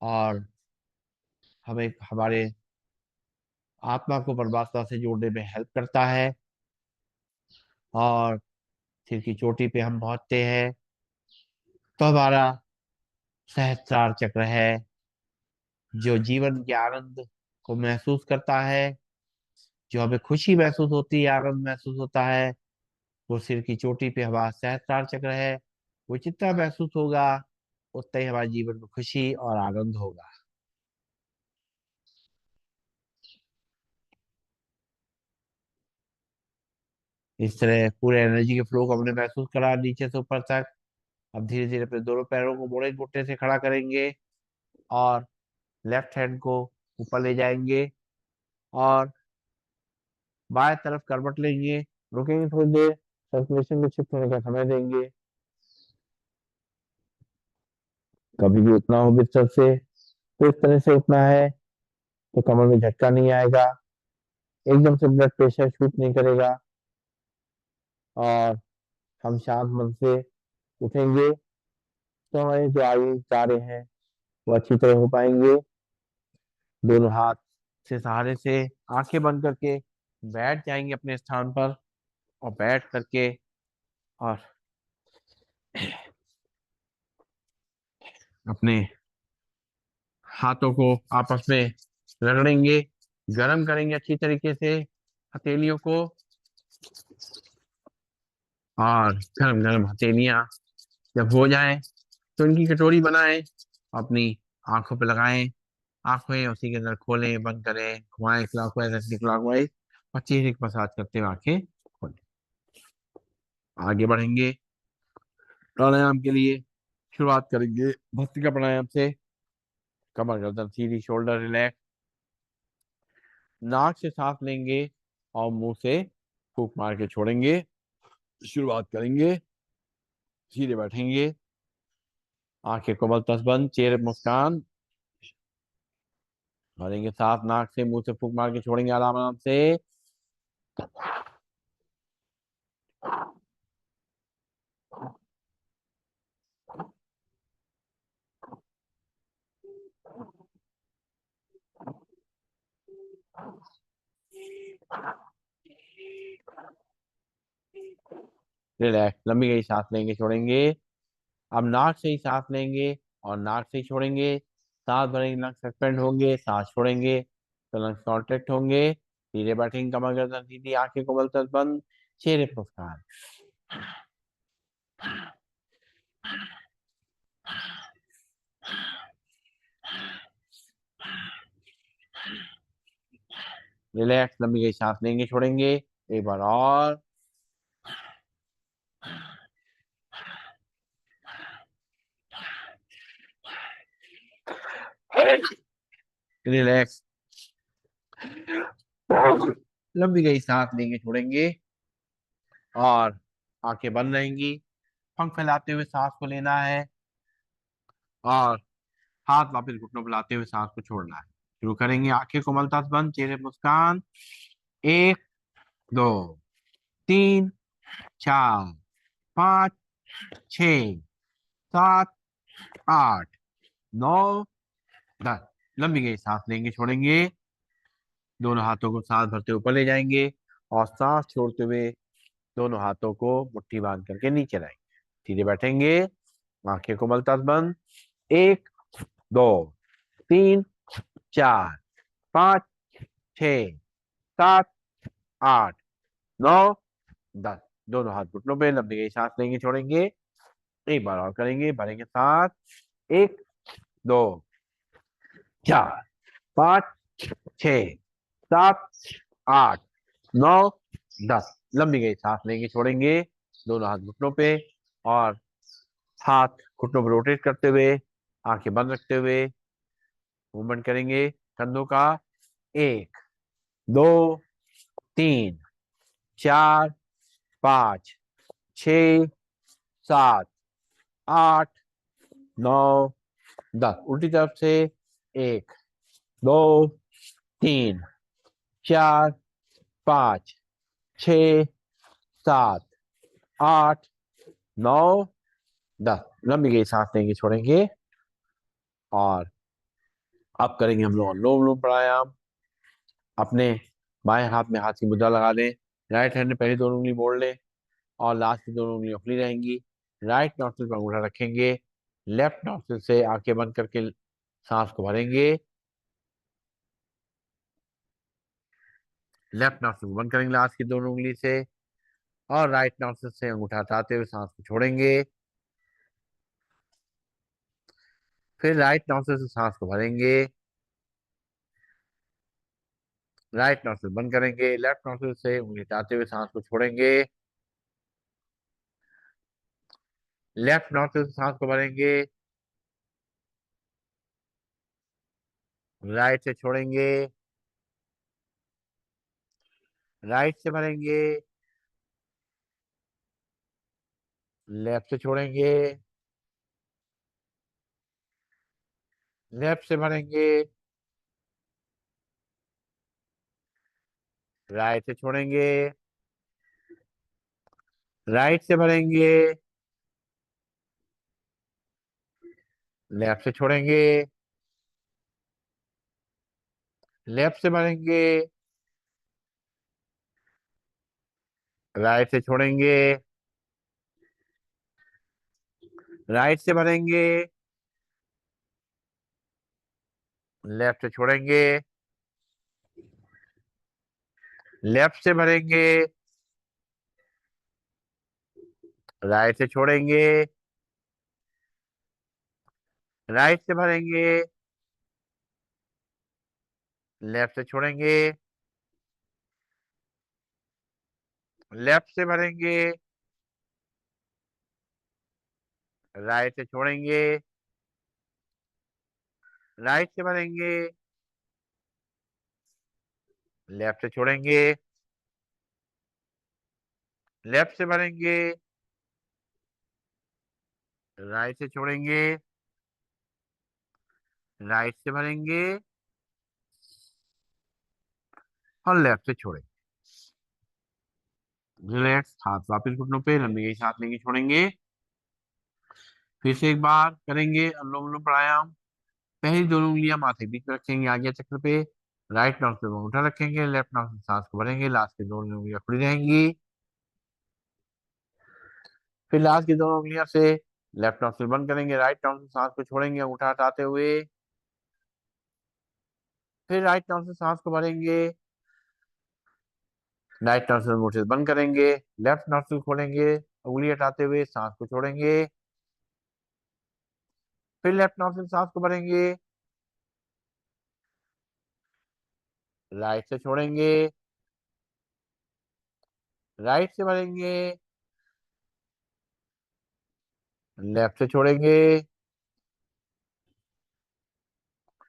Speaker 1: और हमें हमारे आत्मा को परमात्मा से जोड़ने में हेल्प करता है। और सिर की चोटी पे हम पहुंचते हैं तो हमारा सहस्त्रार चक्र है, जो जीवन के आनंद को महसूस करता है, जो हमें खुशी महसूस होती है, आनंद महसूस होता है, वो सिर की चोटी पे हमारा सहस्त्रार चक्र है। वो जितना महसूस होगा उतना ही हमारे जीवन में खुशी और आनंद होगा। इस तरह पूरे एनर्जी के फ्लो को हमने महसूस करा नीचे से ऊपर तक। अब धीरे धीरे अपने दोनों पैरों को मोड़े घुटने से खड़ा करेंगे और लेफ्ट हैंड को ऊपर ले जाएंगे और बाएं तरफ करवट लेंगे। रुकेंगे थोड़ी देर, सर्कुलेशन को शिफ्ट होने का समय देंगे। कभी भी उठना हो बिस्तर से तो इस तरह से उठना है तो कमर में झटका नहीं आएगा, एकदम से ब्लड प्रेशर शूट नहीं करेगा, और हम शांत मन से उठेंगे तो हमारे जो आगे कार्य हैं वो अच्छी तरह हो पाएंगे। दोनों हाथ से सहारे से आंखें बंद करके बैठ जाएंगे अपने स्थान पर, और बैठ करके और अपने हाथों को आपस में रगड़ेंगे, गरम करेंगे अच्छी तरीके से हथेलियों को। और गरम गरम हथेलियां जब हो जाएं तो इनकी कटोरी बनाएं, अपनी आंखों पे लगाएं, आंखें उसी के अंदर खोलें, बंद करें, घुमाएं क्लॉकवाइज एंटी क्लॉकवाइज, और चेहरे की मसाज करते हुए आंखें खोलें। आगे बढ़ेंगे प्राणायाम के लिए। शुरुआत करेंगे भस्त्रिका प्राणायाम से। कमर गर्दन सीधी, शोल्डर रिलैक्स। नाक से सांस लेंगे और मुंह से फूंक मार के छोड़ेंगे। शुरुआत करेंगे, सीधे बैठेंगे, आंखें कोमल तस बंद, चेहरे पे मुस्कान, भरेंगे सांस नाक से, मुंह से फूंक मार के छोड़ेंगे आराम आराम से। रिलैक्स, लंबी गई सांस लेंगे, छोड़ेंगे। अब नाक से ही सांस लेंगे और नाक से ही छोड़ेंगे। सांस भरेंगे, लंग्स एक्सपेंड होंगे, सांस छोड़ेंगे तो लंग्स कॉन्ट्रैक्ट होंगे। धीरे बैठेंगे, कमर गर्दन सीधी, आंखें कोमल तस बंद, चेहरे पर मुस्कान। रिलैक्स, लंबी गई सांस लेंगे, छोड़ेंगे। एक बार और। रिलैक्स, लंबी गई सांस लेंगे, छोड़ेंगे। और आंखें बंद रहेंगी। पंख फैलाते हुए सांस को लेना है और हाथ वापस घुटनों पर लाते हुए सांस को छोड़ना है। शुरू करेंगे, आंखें कोमलता से बंद, चेहरे पर मुस्कान। एक, दो, तीन, चार, पाँच, छ, सात, आठ, नौ, 10। लंबी गई सांस लेंगे, छोड़ेंगे। दोनों हाथों को सांस भरते ऊपर ले जाएंगे और सांस छोड़ते हुए दोनों हाथों को मुट्ठी बांध करके नीचे लाएंगे। सीधे बैठेंगे, आंखें को मलतास बंद। 1, 2, 3, 4, 5, 6, 7, 8, 9, 10। दोनों हाथ घुटनों पे, लंबी गई सांस लेंगे, छोड़ेंगे। एक बार और करेंगे, भरेंगे सांस। 1, 2, 4, 5, 6, 7, 8, 9, 10। लंबी गई सांस लेंगे, छोड़ेंगे। दोनों हाथ घुटनों पे और हाथ घुटनों पर रोटेट करते हुए, आंखें बंद रखते हुए मूवमेंट करेंगे कंधों का। 1, 2, 3, 4, 5, 6, 7, 8, 9, 10। उल्टी तरफ से। 1, 2, 3, 4, 5, 6, 7, 8, 9, 10। लंबी गई सांस लेंगे, छोड़ेंगे। और अब करेंगे हम लोग अनुलोम विलोम प्राणायाम। अपने बाएं हाथ में हाथ की मुद्रा लगा लें। राइट हैंड में पहली दोनों उंगली मोड़ लें और लास्ट की दोनों उंगलियां खुली रहेंगी। राइट नॉस्ट्रिल पर अंगूठा रखेंगे। लेफ्ट नॉस्ट्रिल से आंखें बंद करके सांस को भरेंगे। लेफ्ट नॉस्ट्रिल को बंद करेंगे लास्ट की दोनों उंगली से। और राइट नॉस्ट्रिल से अंगूठा हटाते हुए सांस को छोड़ेंगे। फिर राइट नॉस्ट्रिल से सांस को भरेंगे। राइट नॉस्ट्रिल बंद करेंगे, लेफ्ट नॉस्ट्रिल से उंगली हटाते हुए सांस को छोड़ेंगे। लेफ्ट नॉस्ट्रिल से सांस को भरेंगे। राइट से छोड़ेंगे। राइट से भरेंगे। लेफ्ट से छोड़ेंगे। लेफ्ट से भरेंगे। राइट से छोड़ेंगे। राइट से भरेंगे। लेफ्ट से छोड़ेंगे। लेफ्ट से भरेंगे। राइट से छोड़ेंगे। राइट से भरेंगे। लेफ्ट से छोड़ेंगे। लेफ्ट से भरेंगे। राइट से छोड़ेंगे। राइट से भरेंगे। लेफ्ट से छोड़ेंगे। लेफ्ट से भरेंगे। राइट से छोड़ेंगे। राइट से भरेंगे। लेफ्ट से छोड़ेंगे। लेफ्ट से भरेंगे। राइट से छोड़ेंगे। राइट से भरेंगे और लेफ्ट से छोड़ेंगे। रिलैक्स, हाथ वापिस घुटनों पे, लंबी गई सांस लेंगे, छोड़ेंगे। फिर से एक बार करेंगे अनुलोम विलोम प्राणायाम। पहली दोनों उंगलियां माथे के बीच में रखेंगे, आज्ञा चक्र पे। राइट नॉस्ट्रिल में अंगूठा रखेंगे, लेफ्ट नॉस्ट्रिल से सांस को भरेंगे, लास्ट की दोनों उंगलियां खुली रहेंगी। फिर लास्ट की दोनों उंगलियों से लेफ्ट नॉस्ट्रिल बंद करेंगे, राइट नॉस्ट्रिल से सांस को छोड़ेंगे अंगूठा हटाते हुए। फिर राइट नॉस्ट्रिल से सांस को भरेंगे। राइट नॉस्ट्रिल अंगूठे से बंद करेंगे। लेफ्ट नॉस्ट्रिल खोलेंगे, उंगली हटाते हुए सांस को छोड़ेंगे। फिर लेफ्ट नॉस्ट्रिल से सांस को भरेंगे। राइट से छोड़ेंगे। राइट से भरेंगे। लेफ्ट से छोड़ेंगे।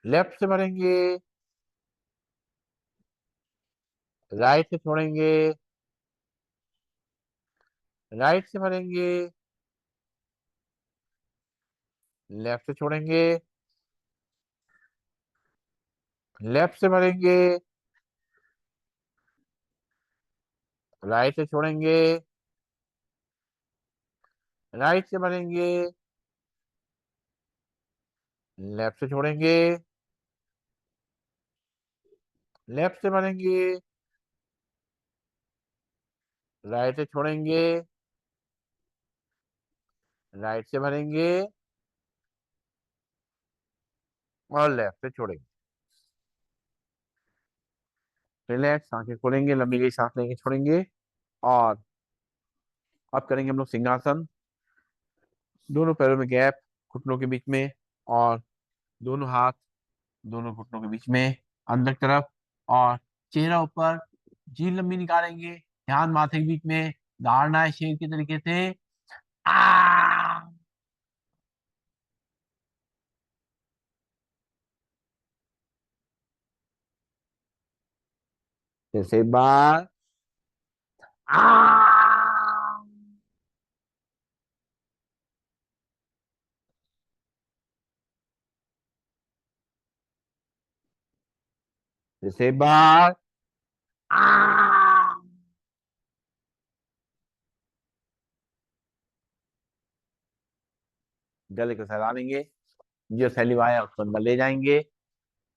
Speaker 1: लेफ्ट से भरेंगे। राइट से छोड़ेंगे। राइट से भरेंगे। लेफ्ट से छोड़ेंगे। लेफ्ट से भरेंगे। राइट से छोड़ेंगे। राइट से भरेंगे। लेफ्ट से छोड़ेंगे। लेफ्ट से भरेंगे, राइट से छोड़ेंगे, राइट से भरेंगे और लेफ्ट से छोड़ेंगे। रिलैक्स, आंखें खोलेंगे, लंबी गई सांस लेंगे, छोड़ेंगे। और अब करेंगे हम लोग सिंहासन। दोनों पैरों में गैप, घुटनों के बीच में, और दोनों हाथ दोनों घुटनों के बीच में, अंदर की तरफ। और चेहरा ऊपर, जीभ लंबी निकालेंगे, ध्यान माथे के बीच में, धारणा है शेर के तरीके से। आ जैसे एक बार। आ जैसे एक बार। आ गले को सहला लेंगे, जो सैलिवा है उसको अंदर ले जाएंगे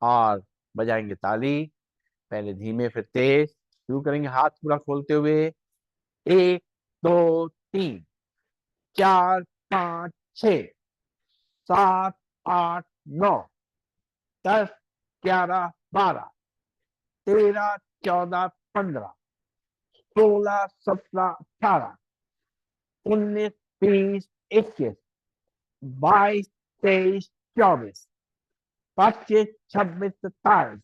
Speaker 1: और बजाएंगे ताली। पहले धीमे फिर तेज, शुरू करेंगे हाथ पूरा खोलते हुए। 1 2 3 4 5 6 7 8 9 10 11 12 13 14 15 16 17 18 19 20 21 22 23 24 25 26 27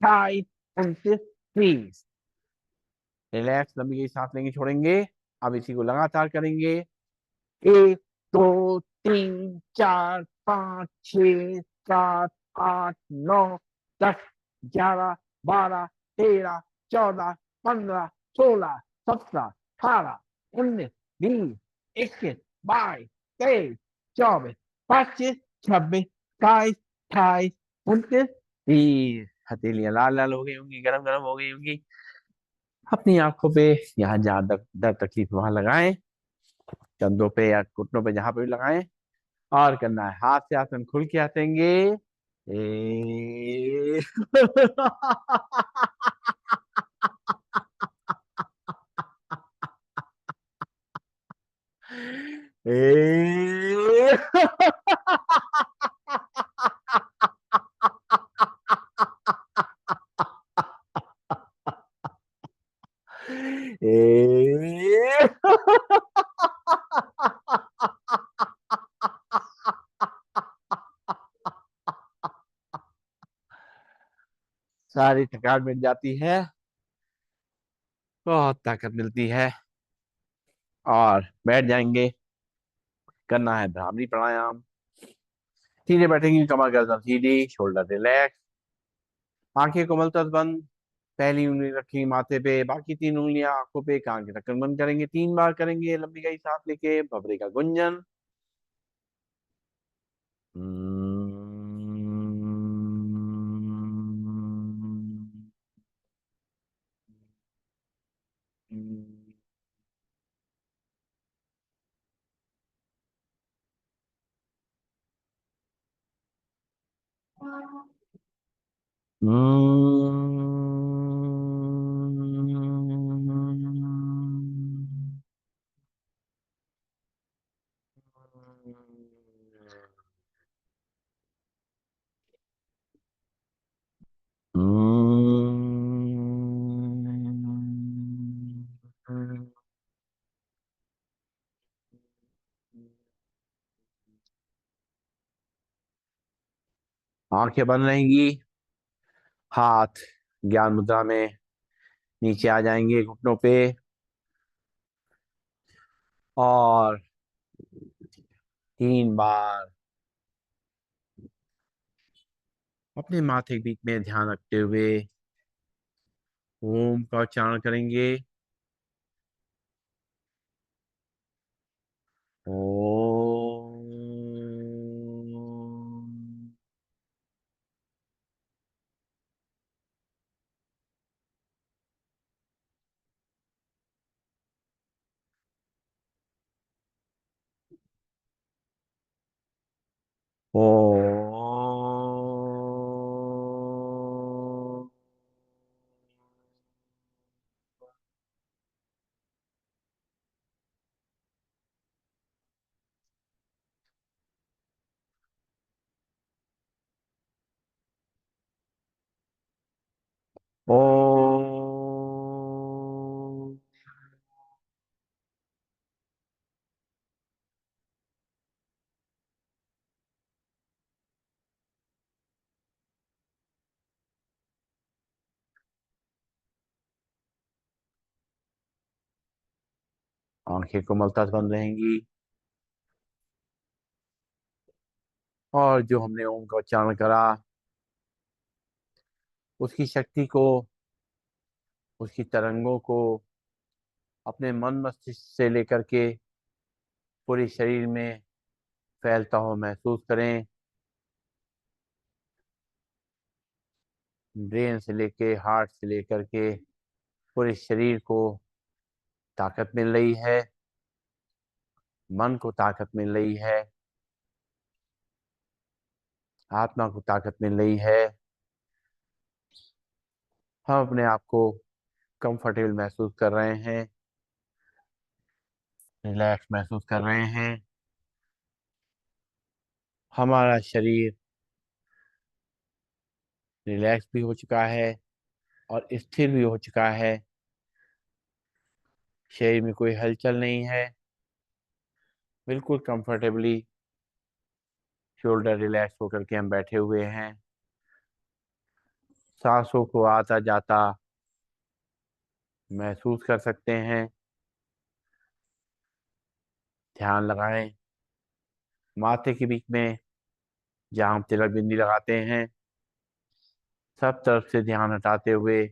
Speaker 1: 28 29 30। रिलैक्स, लंबी गई सांस लेंगे, छोड़ेंगे। अब इसी को लगातार करेंगे। 1 2 3 4 5 6 7 8 9 10 11 12 13 14 15 16 17 18 19 20 21 22 23 24 25 26 28 29 30। हथेलियां लाल लाल हो गई होंगी, गरम गरम हो गई होंगी। अपनी आंखों पे, यहाँ जहाँ दर्द दर्द तकलीफ वहां लगाएं, कंधों पे या घुटनों पे, जहां पे भी लगाएं। और करना है हाथ से आसन खुल के हंसेंगे। ए ए ए सारी थकान मिट जाती है, बहुत ताकत मिलती है। और बैठ जाएंगे। करना है भ्रामरी प्राणायाम। सीधे बैठेंगे, कमर गर्दन सीधी, शोल्डर रिलैक्स, आंखें कोमल तक बंद। पहली उंगली रखेंगे माथे पे, बाकी 3 उंगलियां आंखों पे, कान के ढक्कन बंद करेंगे, 3 बार करेंगे लंबी गई सांस लेके, भवरे का गुंजन। आंखें बंद रहेंगी, हाथ ज्ञान मुद्रा में नीचे आ जाएंगे घुटनों पे। और 3 बार अपने माथे के बीच में ध्यान रखते हुए ओम का उच्चारण करेंगे। ओम। ओम। ओम। आंखें कोमलता से बंद रहेंगी और जो हमने ओम का उच्चारण करा उसकी शक्ति को, उसकी तरंगों को अपने मन मस्तिष्क से लेकर के पूरे शरीर में फैलता हुआ महसूस करें। ब्रेन से लेके हार्ट से लेकर के पूरे शरीर को ताकत मिल रही है, मन को ताकत मिल रही है, आत्मा को ताकत मिल रही है। हम अपने आप को कंफर्टेबल महसूस कर रहे हैं, रिलैक्स महसूस कर रहे हैं। हमारा शरीर रिलैक्स भी हो चुका है और स्थिर भी हो चुका है। शरीर में कोई हलचल नहीं है, बिल्कुल कंफर्टेबली शोल्डर रिलैक्स होकर के हम बैठे हुए हैं। सांसों को आता जाता महसूस कर सकते हैं। ध्यान लगाएं माथे के बीच में, जहाँ हम तिलक बिंदी लगाते हैं। सब तरफ से ध्यान हटाते हुए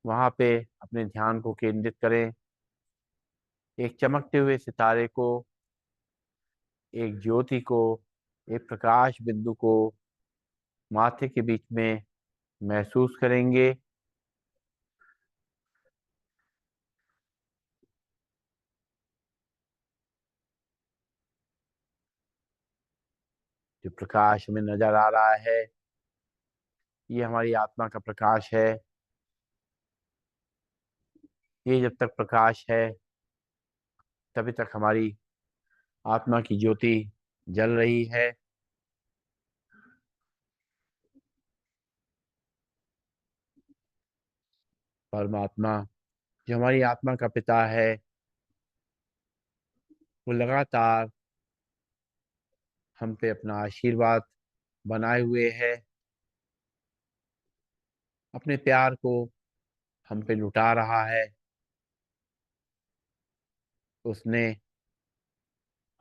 Speaker 1: वहां पे अपने ध्यान को केंद्रित करें। एक चमकते हुए सितारे को, एक ज्योति को, एक प्रकाश बिंदु को माथे के बीच में महसूस करेंगे। जो प्रकाश हमें नजर आ रहा है, ये हमारी आत्मा का प्रकाश है। ये जब तक प्रकाश है तभी तक हमारी आत्मा की ज्योति जल रही है। परमात्मा जो हमारी आत्मा का पिता है, वो लगातार हम पे अपना आशीर्वाद बनाए हुए है। अपने प्यार को हम पे लुटा रहा है। उसने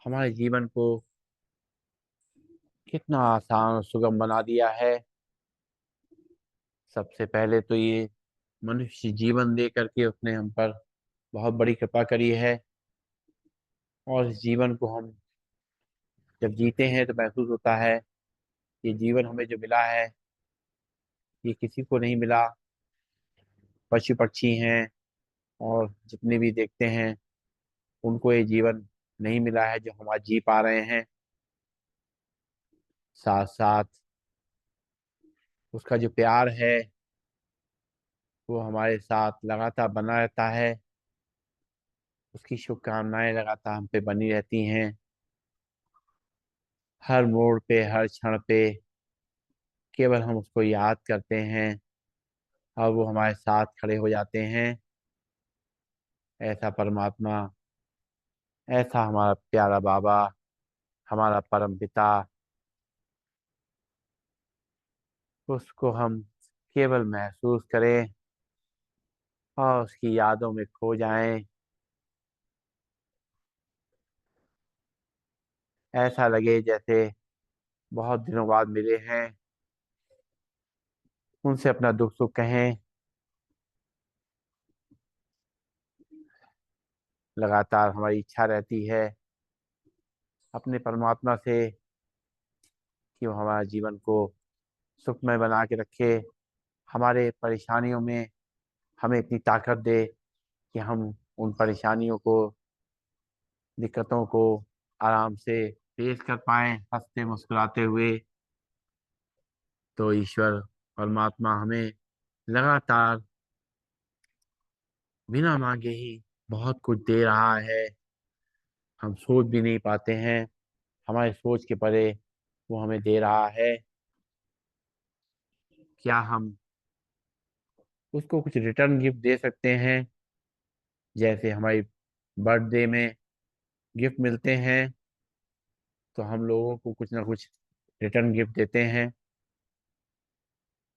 Speaker 1: हमारे जीवन को कितना आसान और सुगम बना दिया है। सबसे पहले तो ये मनुष्य जीवन दे करके उसने हम पर बहुत बड़ी कृपा करी है। और इस जीवन को हम जब जीते हैं तो महसूस होता है ये जीवन हमें जो मिला है ये किसी को नहीं मिला। पशु पक्षी हैं और जितने भी देखते हैं उनको ये जीवन नहीं मिला है जो हम आज जी पा रहे हैं। साथ साथ उसका जो प्यार है वो हमारे साथ लगातार बना रहता है। उसकी शुभकामनाएं लगातार हम पे बनी रहती हैं। हर मोड़ पे, हर क्षण पे केवल हम उसको याद करते हैं और वो हमारे साथ खड़े हो जाते हैं। ऐसा परमात्मा, ऐसा हमारा प्यारा बाबा, हमारा परम पिता, उसको हम केवल महसूस करें और उसकी यादों में खो जाएं। ऐसा लगे जैसे बहुत दिनों बाद मिले हैं। उनसे अपना दुख सुख कहें। लगातार हमारी इच्छा रहती है अपने परमात्मा से कि वो हमारे जीवन को सुखमय बना के रखे। हमारे परेशानियों में हमें इतनी ताकत दे कि हम उन परेशानियों को, दिक्कतों को आराम से पेश कर पाएं, हंसते मुस्कुराते हुए। तो ईश्वर परमात्मा हमें लगातार बिना मांगे ही बहुत कुछ दे रहा है। हम सोच भी नहीं पाते हैं, हमारे सोच के परे वो हमें दे रहा है। क्या हम उसको कुछ रिटर्न गिफ्ट दे सकते हैं। जैसे हमारी बर्थडे में गिफ्ट मिलते हैं, तो हम लोगों को कुछ ना कुछ रिटर्न गिफ्ट देते हैं।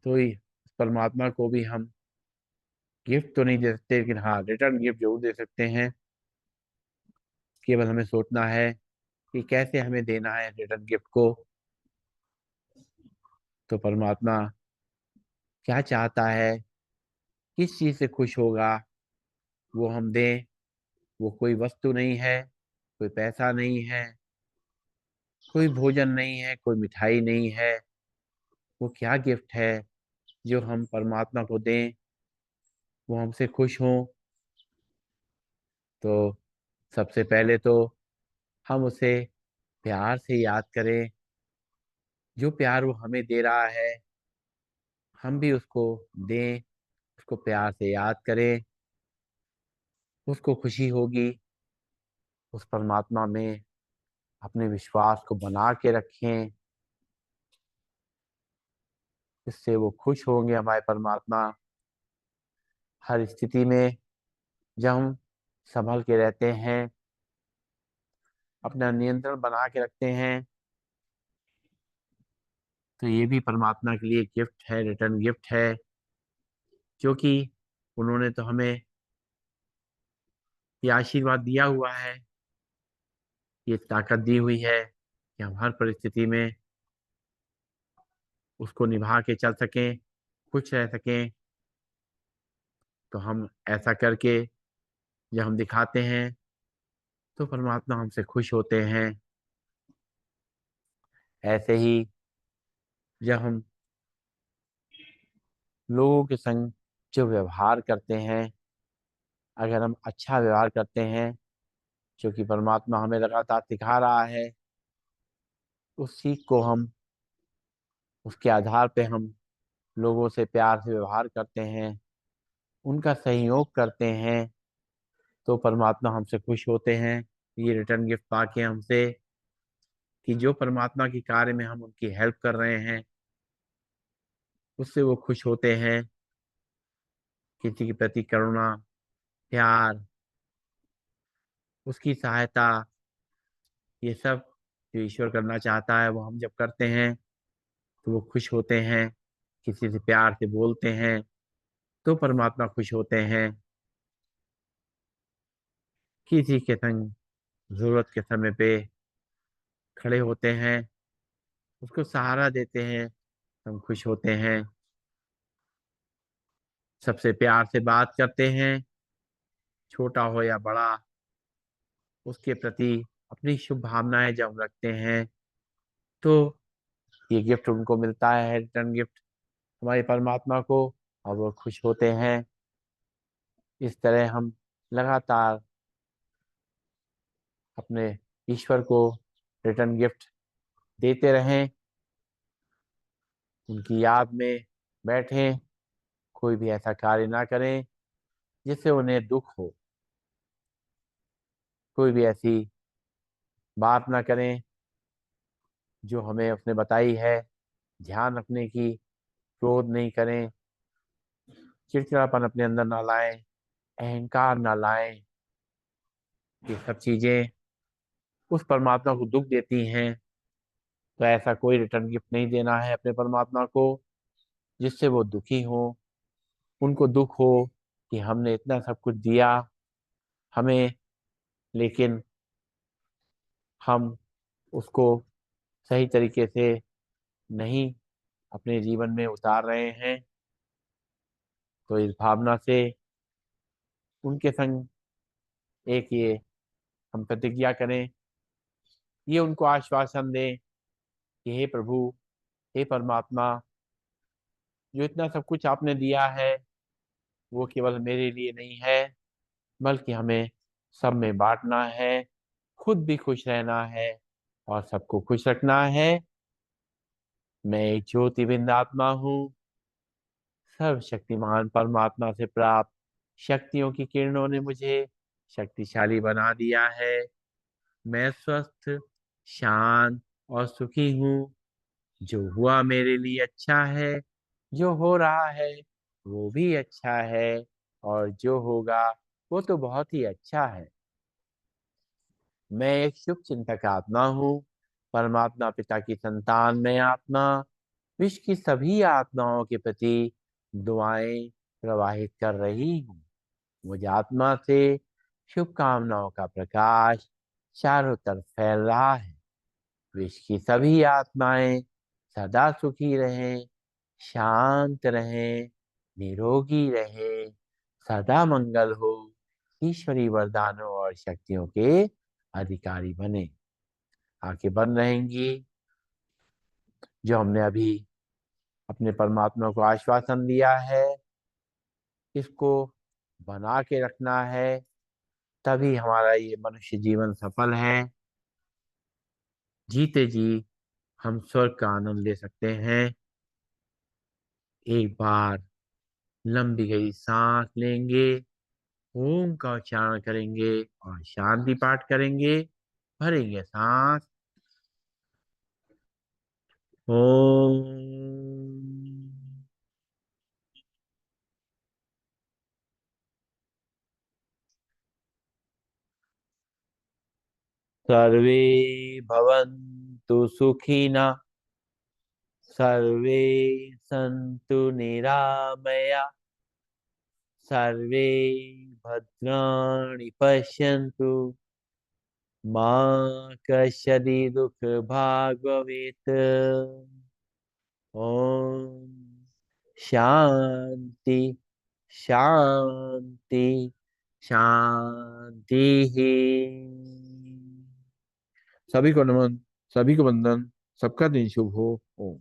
Speaker 1: तो परमात्मा को भी हम गिफ्ट तो नहीं दे सकते, लेकिन हाँ रिटर्न गिफ्ट जरूर दे सकते हैं। केवल हमें सोचना है कि कैसे हमें देना है रिटर्न गिफ्ट को। तो परमात्मा क्या चाहता है, किस चीज से खुश होगा, वो हम दें। वो कोई वस्तु नहीं है, कोई पैसा नहीं है, कोई भोजन नहीं है, कोई मिठाई नहीं है। वो क्या गिफ्ट है जो हम परमात्मा को दें, वो हमसे खुश हों। तो सबसे पहले तो हम उसे प्यार से याद करें। जो प्यार वो हमें दे रहा है, हम भी उसको दें। उसको प्यार से याद करें, उसको खुशी होगी। उस परमात्मा में अपने विश्वास को बना के रखें, इससे वो खुश होंगे हमारे परमात्मा। हर स्थिति में जब हम संभल के रहते हैं, अपना नियंत्रण बना के रखते हैं, तो ये भी परमात्मा के लिए गिफ्ट है, रिटर्न गिफ्ट है। क्योंकि उन्होंने तो हमें ये आशीर्वाद दिया हुआ है, ये ताकत दी हुई है कि हम हर परिस्थिति में उसको निभा के चल सकें, खुश रह सकें। तो हम ऐसा करके जब हम दिखाते हैं, तो परमात्मा हमसे खुश होते हैं। ऐसे ही जब हम लोगों के संग जो व्यवहार करते हैं, अगर हम अच्छा व्यवहार करते हैं, जो कि परमात्मा हमें लगातार सिखा रहा है, उस सीख को हम उसके आधार पे हम लोगों से प्यार से व्यवहार करते हैं, उनका सहयोग करते हैं, तो परमात्मा हमसे खुश होते हैं। ये रिटर्न गिफ्ट पाके हमसे कि जो परमात्मा के कार्य में हम उनकी हेल्प कर रहे हैं, उससे वो खुश होते हैं। किसी के प्रति करुणा, प्यार, उसकी सहायता, ये सब जो ईश्वर करना चाहता है वो हम जब करते हैं, तो वो खुश होते हैं। किसी से प्यार से बोलते हैं, तो परमात्मा खुश होते हैं। किसी के संग जरूरत के समय पे खड़े होते हैं, उसको सहारा देते हैं, हम खुश होते हैं। सबसे प्यार से बात करते हैं, छोटा हो या बड़ा, उसके प्रति अपनी शुभ भावनाएं जब रखते हैं, तो ये गिफ्ट उनको मिलता है, रिटर्न गिफ्ट हमारे परमात्मा को, और वो खुश होते हैं। इस तरह हम लगातार अपने ईश्वर को रिटर्न गिफ्ट देते रहें, उनकी याद में बैठें। कोई भी ऐसा कार्य ना करें जिससे उन्हें दुख हो, कोई भी ऐसी बात ना करें जो हमें उसने बताई है ध्यान रखने की। क्रोध नहीं करें, चिड़चिड़ापन अपने अंदर ना लाएं, अहंकार ना लाएं। ये सब चीजें उस परमात्मा को दुख देती हैं। तो ऐसा कोई रिटर्न गिफ्ट नहीं देना है अपने परमात्मा को जिससे वो दुखी हो, उनको दुख हो कि हमने इतना सब कुछ दिया हमें, लेकिन हम उसको सही तरीके से नहीं अपने जीवन में उतार रहे हैं। तो इस भावना से उनके संग एक ये हम प्रतिज्ञा करें, ये उनको आश्वासन दें कि हे प्रभु, हे परमात्मा, जो इतना सब कुछ आपने दिया है वो केवल मेरे लिए नहीं है, बल्कि हमें सब में बांटना है, खुद भी खुश रहना है और सबको खुश रखना है। मैं एक ज्योति बिंद आत्मा हूँ, सर्वशक्तिमान परमात्मा से प्राप्त शक्तियों की किरणों ने मुझे शक्तिशाली बना दिया है। मैं स्वस्थ, शांत और सुखी हूँ। जो हुआ मेरे लिए अच्छा है, जो हो रहा है वो भी अच्छा है, और जो होगा वो तो बहुत ही अच्छा है। मैं एक शुभ चिंतक आत्मा हूँ, परमात्मा पिता की संतान में आत्मा, विश्व की सभी आत्माओं के प्रति दुआएं प्रवाहित कर रही हूँ। मुझ आत्मा से शुभकामनाओं का प्रकाश चारों तरफ फैल रहा है। विश्व की सभी आत्माएं सदा सुखी रहें, शांत रहें, निरोगी रहें, सदा मंगल हो, ईश्वरी वरदानों और शक्तियों के अधिकारी बने। आंखें बंद रहेंगी। जो हमने अभी अपने परमात्मा को आश्वासन दिया है, इसको बना के रखना है, तभी हमारा ये मनुष्य जीवन सफल है। जीते जी हम स्वर्ग का आनंद ले सकते हैं। एक बार लंबी गई सांस लेंगे, ओम का उच्चारण करेंगे और शांति पाठ करेंगे। भरेंगे सांस। ओम। सर्वे भवन्तु सुखिनः, सर्वे सन्तु निरामया, सर्वे भद्राणि पश्यन्तु, मा कश्चित् दुःखभाग् भवेत्। ओम शांति शांति शांति ही। सभी को नमन, सभी को वंदन, सबका दिन शुभ हो। ओम।